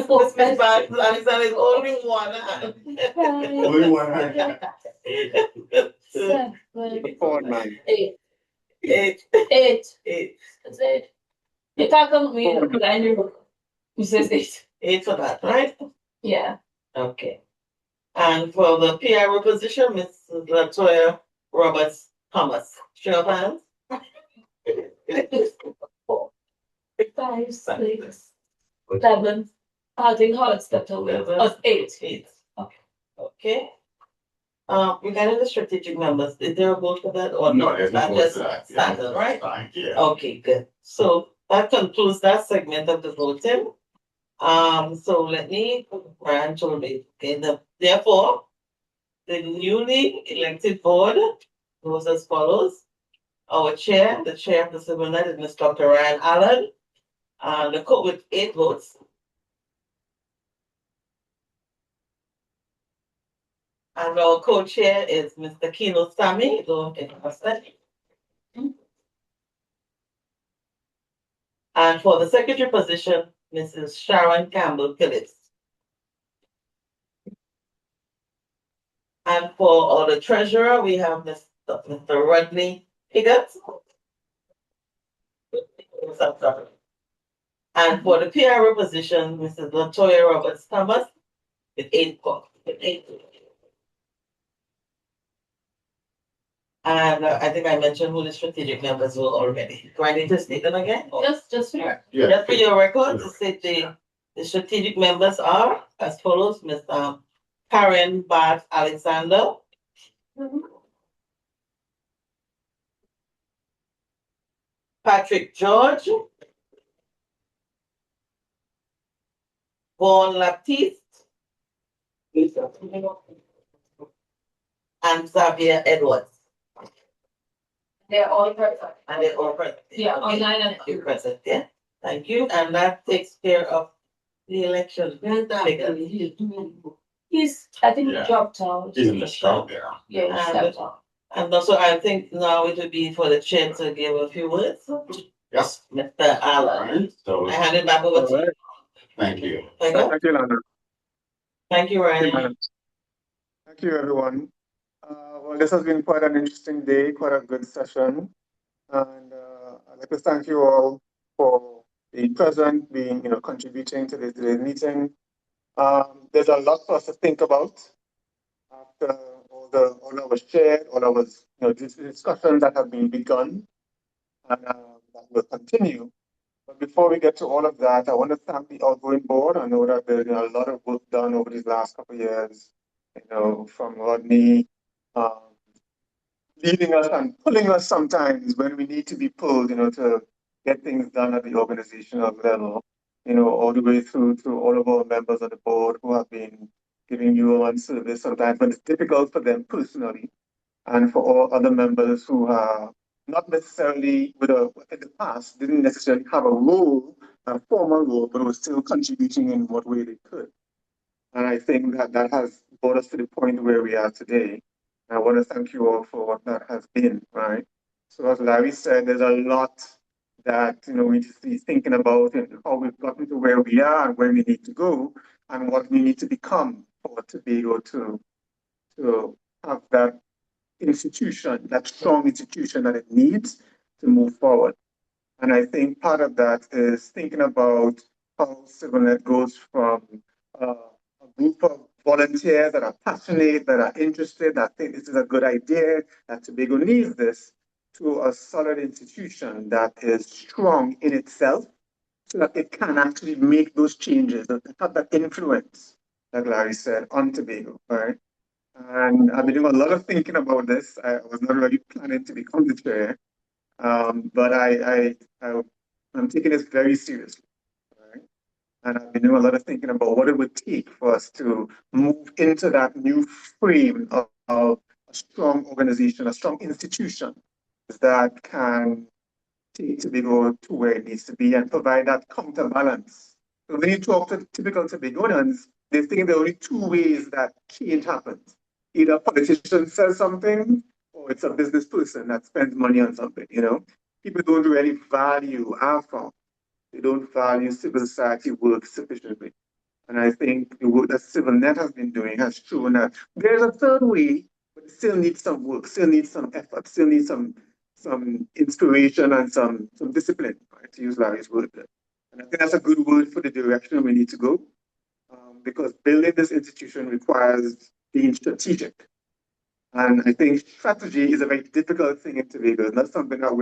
Bar-Alexander is only one hand. Only one hand. Seven. Four, man. 8. 8. 8. 8. That's it. You talk about me, I knew. Who says 8? 8 for that, right? Yeah. Okay. And for the PRO position, Ms. Latoyaa Roberts-Thomas, show of hands. 4, 5, 6, 7. I think Howard stepped away. Oh, 8. 8. Okay. Okay. Regarding the strategic members, is there a vote for that or No, there's no That's vote just for that. standard, right? Fine, yeah. Okay, good. So that concludes that segment of the voting. So let me Ryan told me, okay, therefore, the newly elected board goes as follows. Our chair, the chair of the CivilNET is Ms. Dr. Ryan Allard. The court with 8 votes. And our co-chair is Mr. Kino Sammy, and for the secretary position, Mrs. Sharon Campbell-Phillips. And for the treasurer, we have Mr. Rodney Piggott. And for the PRO position, Mrs. Latoyaa Roberts-Thomas with 8 votes. And I think I mentioned who the strategic members were already. Do I need to state them again? Or- Just for Yeah. Just for your record, to say the strategic members are as follows: Ms. Karen Bart-Alexander, Patrick George, Vaughn Laptiste, and Xavier Edwards. They're all perfect. And they're all present. Yeah, Okay. online and. You're present, yeah. Thank you, and that takes care of the election. He's, I think he Yeah. dropped out. He's in the shop there. Yeah, he And- stepped out. And also, I think now it would be for the chair to give a few words. Yes. Mr. All Allard, right, so, I hand it back over to you. thank you. Thank you. Thank you, Lana. Thank you, Ryan. Thank you, everyone. Well, this has been quite an interesting day, quite a good session. And I'd like to thank you all for being present, contributing to today's meeting. There's a lot for us to think about after all that was shared, all that was, discussions that have been begun and that will continue. But before we get to all of that, I want to thank the outgoing board. I know that there's been a lot of work done over these last couple of years, from Rodney, leading us and pulling us sometimes when we need to be pulled, to get things done at the organizational level, all the way through to all of our members of the board who have been giving you on service sometimes when it's difficult for them personally. and for all other members who are not necessarily in the past, didn't necessarily have a role, a formal role, but were still contributing in what way they could. And I think that has brought us to the point where we are today. I want to thank you all for what that has been, right? So as Larry said, there's a lot that we need to be thinking about and how we've gotten to where we are and where we need to go and what we need to become for Tobago to have that institution, that strong institution that it needs to move forward. And I think part of that is thinking about how CivilNET goes from a group of volunteers that are passionate, that are interested, that think this is a good idea, that Tobago needs this, to a solid institution that is strong in itself so that it can actually make those changes, that have that influence, like Larry said, on Tobago, right? And I've been doing a lot of thinking about this. I was not really planning to become the chair, but I'm taking this very seriously, right? And I've been doing a lot of thinking about what it would take for us to move into that new frame of a strong organization, a strong institution that can take Tobago to where it needs to be and provide that counterbalance. So when you talk to typical Tobagoans, they think there are only two ways that change happens. Either a politician says something, or it's a business person that spends money on something, People don't really value our farm. They don't value civil society work sufficiently. And I think the work that CivilNET has been doing has shown that there's a third way, but it still needs some work, still needs some effort, still needs some inspiration and some discipline, right, to use Larry's word there. And I think that's a good word for the direction we need to go, because building this institution requires being strategic. And I think strategy is a very difficult thing in Tobago. It's not something that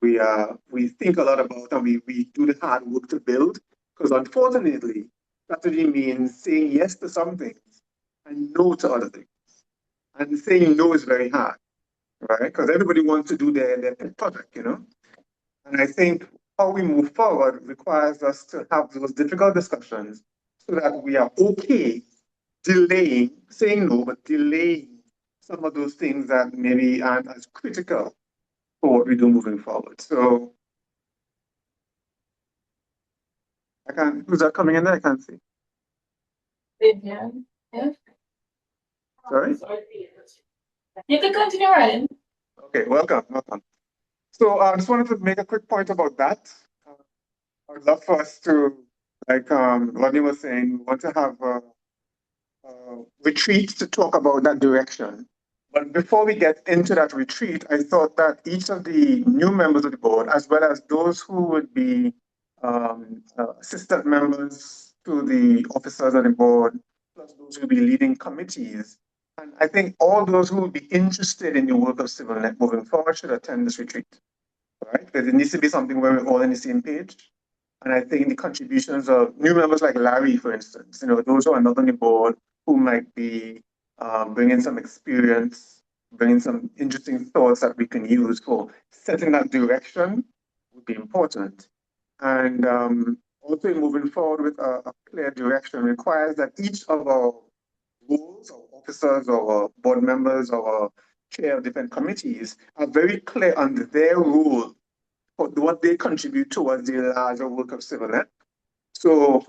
we think a lot about and we do the hard work to build, because unfortunately, strategy means saying yes to some things and no to other things. And saying no is very hard, right? Because everybody wants to do their pet project, And I think how we move forward requires us to have those difficult discussions so that we are okay delaying, saying no, but delaying some of those things that maybe aren't as critical for what we do moving forward. So who's that coming in there? I can't see. Vivian, yeah. Sorry? You can continue running. Okay, welcome. So I just wanted to make a quick point about that. I would love for us to, like Rodney was saying, we want to have a retreat to talk about that direction. But before we get into that retreat, I thought that each of the new members of the board, as well as those who would be assistant members to the officers of the board, plus those who will be leading committees, and I think all those who would be interested in the work of CivilNET moving forward should attend this retreat, right? Because it needs to be something where we're all on the same page. And I think the contributions of new members like Larry, for instance, those who are not on the board, who might be bringing some experience, bringing some interesting thoughts that we can use for setting that direction would be important. And also moving forward with a clear direction requires that each of our roles or officers or board members or chair of different committees are very clear on their role or what they contribute towards the larger work of CivilNET. So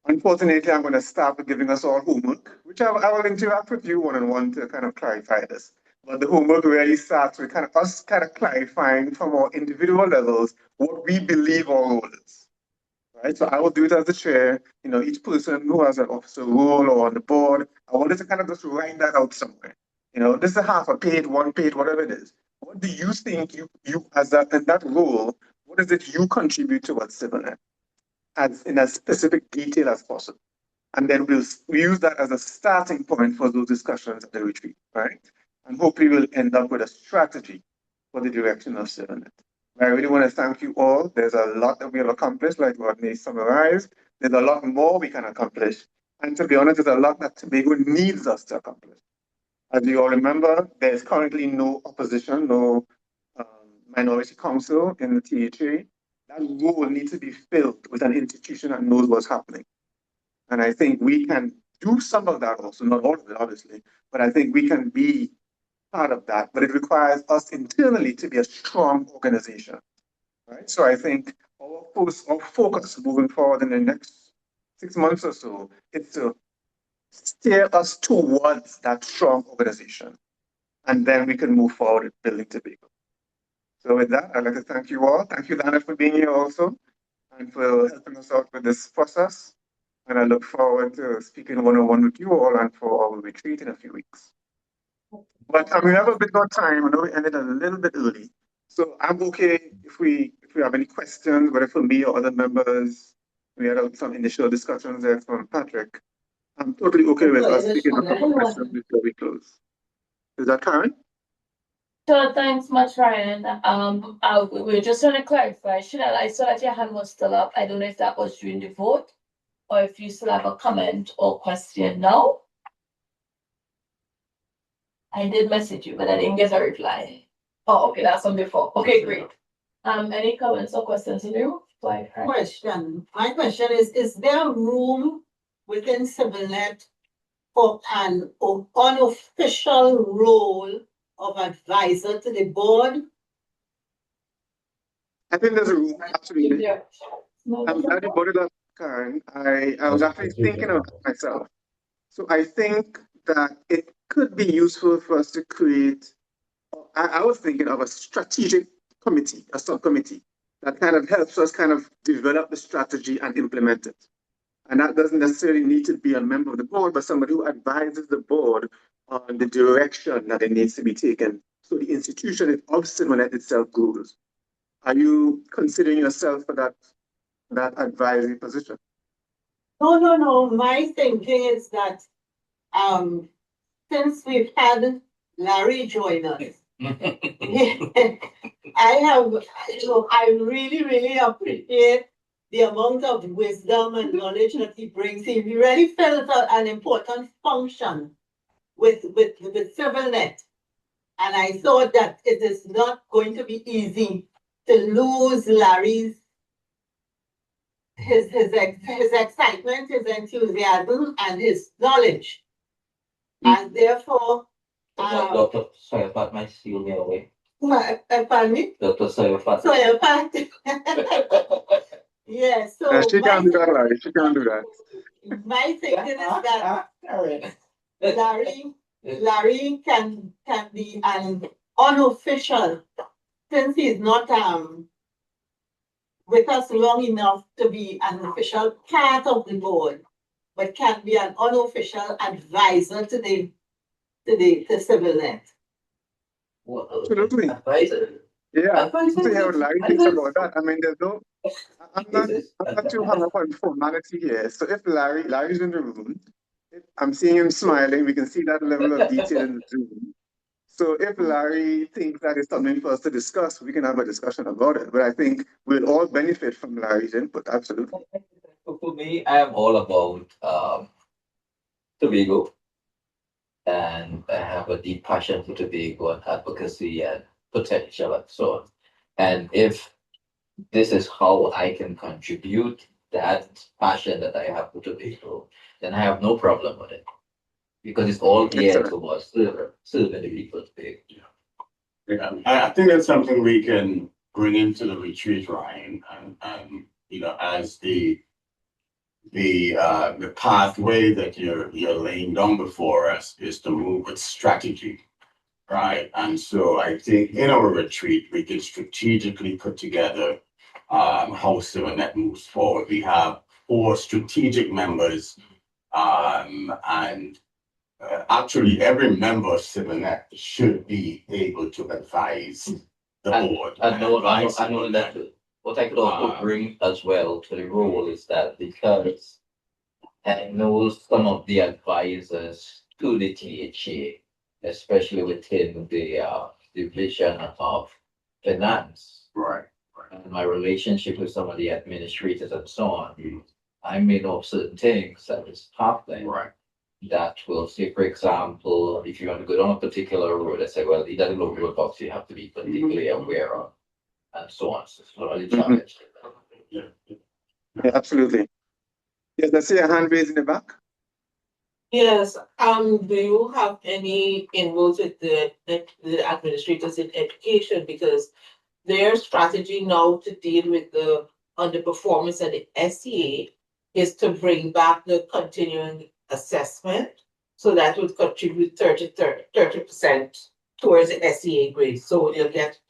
unfortunately, I'm going to start with giving us all homework, which I will interact with you one-on-one to kind of clarify this. But the homework really starts with us clarifying from our individual levels what we believe our role is. Right? So I will do it as the chair. Each person who has an officer role or on the board, I wanted to kind of just write that out somewhere. This is a half a page, 1 page, whatever it is. What do you think you as in that role, what is it you contribute towards CivilNET in as specific detail as possible? And then we'll use that as a starting point for those discussions at the retreat, right? And hopefully we'll end up with a strategy for the direction of CivilNET. I really want to thank you all. There's a lot that we have accomplished, like Rodney summarized. There's a lot more we can accomplish. And to be honest, there's a lot that Tobago needs us to accomplish. As you all remember, there's currently no opposition, no minority council in the THA. That role needs to be filled with an institution that knows what's happening. And I think we can do some of that also, not all of it, obviously, but I think we can be part of that, but it requires us internally to be a strong organization, right? So I think our focus moving forward in the next 6 months or so is to steer us towards that strong organization, and then we can move forward with building Tobago. So with that, I'd like to thank you all. Thank you, Lana, for being here also, and for helping us out with this process. And I look forward to speaking one-on-one with you all and for our retreat in a few weeks. But we have a bit more time. I know we ended a little bit early. So I'm okay if we have any questions, whether for me or other members. We had some initial discussions there from Patrick. I'm totally okay with us speaking a couple of questions before we close. Is that Karen? Sure, thanks much, Ryan. We're just trying to clarify. I saw that your hand was still up. I don't know if that was during the vote or if you still have a comment or question now. I did message you, but I didn't get a reply. Oh, okay, that's on before. Okay, great. Any comments or questions in the room? Question. My question is there room within CivilNET for an unofficial role of advisor to the board? I think there's a room, absolutely. I'm glad you brought it up, Karen. I was actually thinking of it myself. So I think that it could be useful for us to create, I was thinking of a strategic committee, a subcommittee that kind of helps us kind of develop the strategy and implement it. And that doesn't necessarily need to be a member of the board, but somebody who advises the board on the direction that it needs to be taken. So the institution of CivilNET itself grows. Are you considering yourself for that advisory position? No. My thinking is that since we've had Larry join us, I really appreciate the amount of wisdom and knowledge that he brings. He really fills an important function with CivilNET. And I thought that it is not going to be easy to lose Larry's his excitement, his enthusiasm, and his knowledge. And therefore, Dr. Soyapat might steal me away. pardon me? Dr. Soyapat. Yeah, so she can't do that, Larry. She can't do that. My thinking is that Larry can be an unofficial, since he's not with us long enough to be an official part of the board, but can be an unofficial advisor to CivilNET. Absolutely. Advisor. Yeah. So yeah, Larry thinks about that. I mean, I'm not too hung up on formality here. So if Larry's in the room, I'm seeing him smiling, we can see that level of detail in the Zoom. So if Larry thinks that is something for us to discuss, we can have a discussion about it. But I think we'll all benefit from Larry's input, absolutely. For me, I am all about Tobago. And I have a deep passion for Tobago and advocacy and potential and so on. And if this is how I can contribute that passion that I have for Tobago, then I have no problem with it. Because it's all geared towards serving the people of Tobago. Yeah, I think that's something we can bring into the retreat, Ryan, and as the pathway that you're laying down before us is to move with strategy, right? And so I think in our retreat we can strategically put together how CivilNET moves forward. We have 4 strategic members, and actually every member of CivilNET should be able to advise the board. I know that. What I could also bring as well to the role is that because I know some of the advisors to the THA, especially within the division of finance, Right. and my relationship with some of the administrators and so on, I may know certain things that is happening. Right. That will say, for example, if you want to go down a particular road, I say, well, these are the roadblocks you have to be particularly aware of, and so on. So it's not really challenge. Yeah, absolutely. Yes, I see a hand raised in the back. Yes, do you have any inroads with the administrators in education? Because their strategy now to deal with the underperformance at the SEA is to bring back the continuing assessment. So that would contribute 30% towards the SEA grade. So you'll get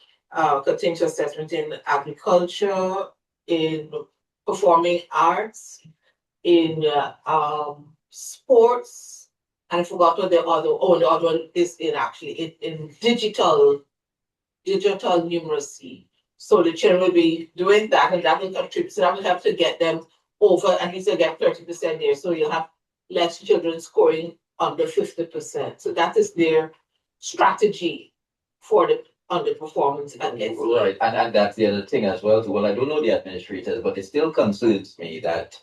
continuous assessment in agriculture, in performing arts, in sports, and I forgot what the other one is in actually in digital numeracy. So the children will be doing that, and that will contribute. So that will help to get them over, at least they'll get 30% there. So you'll have less children scoring under 50%. So that is their strategy for the underperformance at SEA. Right, and that's the other thing as well. Well, I don't know the administrators, but it still concerns me that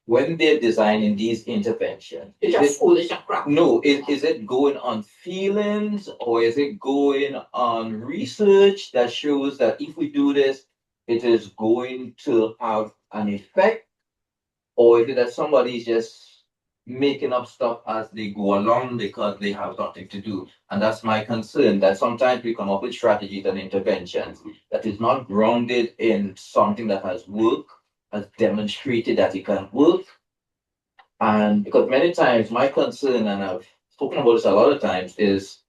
when they're designing these interventions, It's just foolish and crap. no, is it going on feelings or is it going on research that shows that if we do this, it is going to have an effect? Or is it that somebody's just making up stuff as they go along because they have nothing to do? And that's my concern, that sometimes we come up with strategies and interventions that is not grounded in something that has worked, has demonstrated that it can work. And because many times my concern, and I've spoken about this a lot of times, is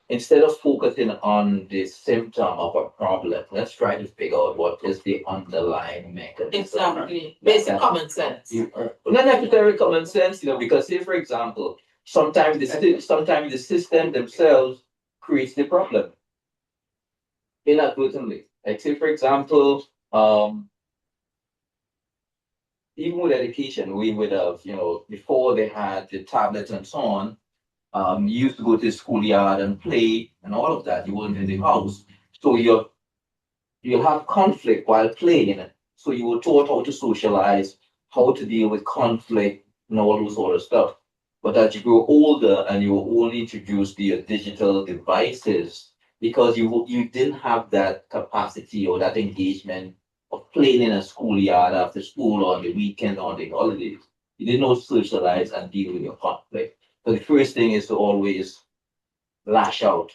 instead of focusing on the symptom of a problem, let's try to figure out what is the underlying mechanism. Exactly. Basic common sense. Not necessarily common sense, because say for example, sometimes the system themselves creates the problem inadvertently. Like say for example, even with education, we would have, before they had the tablets and so on, you used to go to the schoolyard and play and all of that. You weren't in the house. So you'll have conflict while playing. So you were taught how to socialize, how to deal with conflict and all those sort of stuff. But as you grow older and you were only introduced to your digital devices, because you didn't have that capacity or that engagement of playing in a schoolyard after school or on the weekend or on the holidays. You didn't know socialize and deal with your conflict. So the first thing is to always lash out.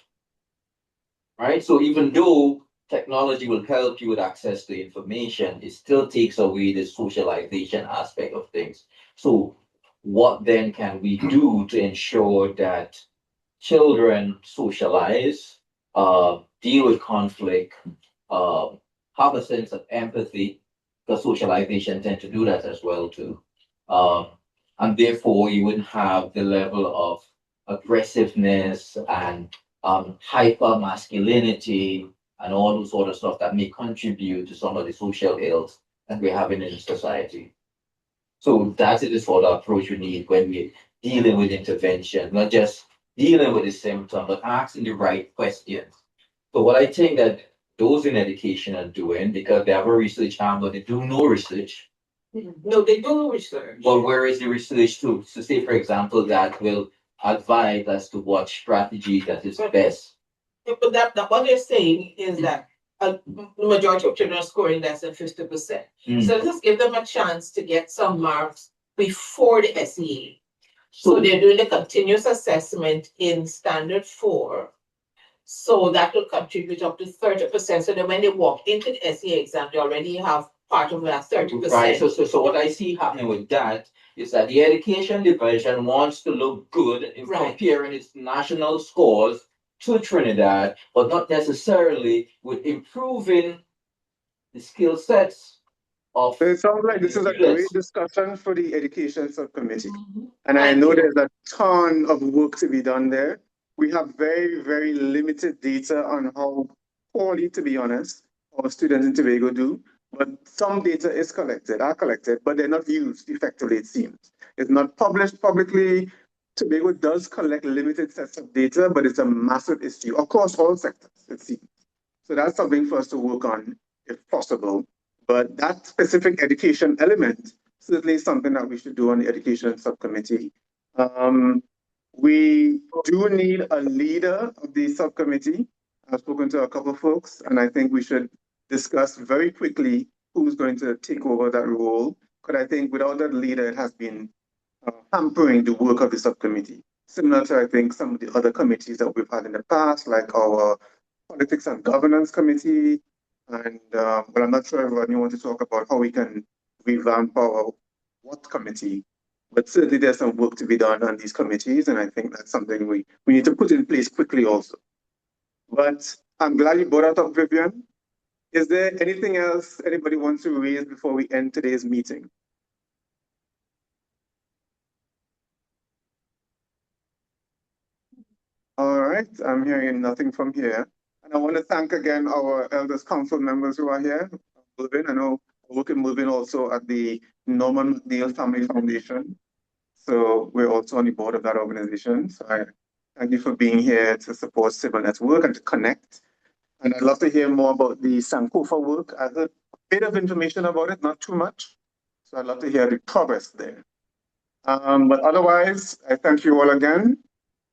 Right? So even though technology will help you with access to information, it still takes away the socialization aspect of things. So what then can we do to ensure that children socialize, deal with conflict, have a sense of empathy, because socialization tend to do that as well too. And therefore you wouldn't have the level of aggressiveness and hyper masculinity and all those sort of stuff that may contribute to some of the social ills that we're having in society. So that is the sort of approach we need when we're dealing with intervention, not just dealing with the symptom, but asking the right questions. So what I think that those in education are doing, because they have a research arm, but they do no research. No, they do research. But where is the research to? So say, for example, that will advise as to what strategy that is best. But that what they're saying is that the majority of children are scoring less than 50%. So just give them a chance to get some marks before the SEA. So they're doing the continuous assessment in standard 4. So that will contribute up to 30%. So then when they walk into the SEA exam, they already have part of that 30%. Right. So what I see happening with that is that the education division wants to look good in comparing its national scores to Trinidad, but not necessarily with improving the skill sets of. So it sounds like this is a great discussion for the education subcommittee. And I know there's a ton of work to be done there. We have very, very limited data on how poorly, to be honest, our students in Tobago do. But some data are collected, but they're not used effectively, it seems. It's not published publicly. Tobago does collect limited sets of data, but it's a massive issue across all sectors, it seems. So that's something for us to work on, if possible. But that specific education element certainly is something that we should do on the education subcommittee. We do need a leader of the subcommittee. I've spoken to a couple of folks, and I think we should discuss very quickly who's going to take over that role. Because I think without that leader, it has been hampering the work of the subcommittee. Similar to, I think, some of the other committees that we've had in the past, like our Politics and Governance Committee. And, but I'm not sure if Rodney wants to talk about how we can revamp our what committee. But certainly there's some work to be done on these committees, and I think that's something we need to put in place quickly also. But I'm glad you brought that up, Vivian. Is there anything else anybody wants to raise before we end today's meeting? All right, I'm hearing nothing from here. And I want to thank again our Elders Council members who are here. I know working moving also at the Norman McNeil Family Foundation. So we're also on the board of that organization. So I thank you for being here to support CivilNET work and to connect. And I'd love to hear more about the Sankofa work. I heard a bit of information about it, not too much. So I'd love to hear the progress there. But otherwise, I thank you all again.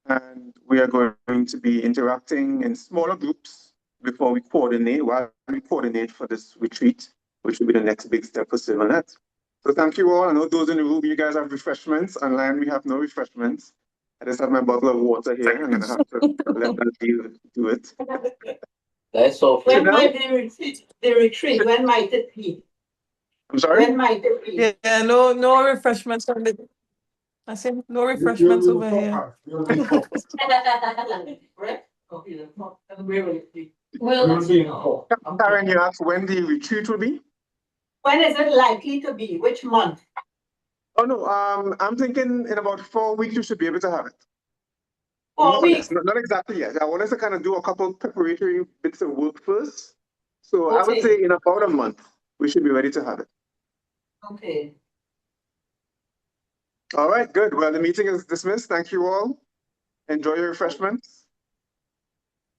And we are going to be interacting in smaller groups before we coordinate, while we coordinate for this retreat, which will be the next big step for CivilNET. So thank you all. I know those in the room, you guys have refreshments. Online, we have no refreshments. I just have my bottle of water here. I'm going to have to let that deal do it. That's all. When might the retreat, when might it be? I'm sorry? When might it be? Yeah, no refreshments on the. I said no refreshments over here. Right? Karen, you asked when the retreat will be? When is it likely to be? Which month? Oh no, I'm thinking in about 4 weeks you should be able to have it. 4 weeks. Not exactly yet. I want us to kind of do a couple preparatory bits of work first. So Okay. I would say in about a month we should be ready to have it. Okay. All right, good. Well, the meeting is dismissed. Thank you all. Enjoy your refreshments.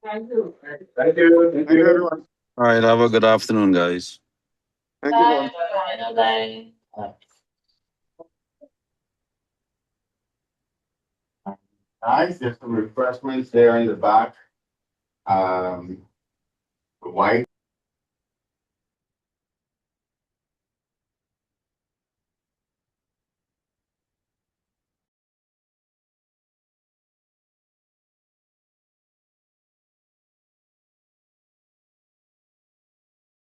Thank you. Thank you. Thank you, everyone. All right, have a good afternoon, guys. Thank you, Vaughn. Bye. Nice, there's some refreshments there in the back. White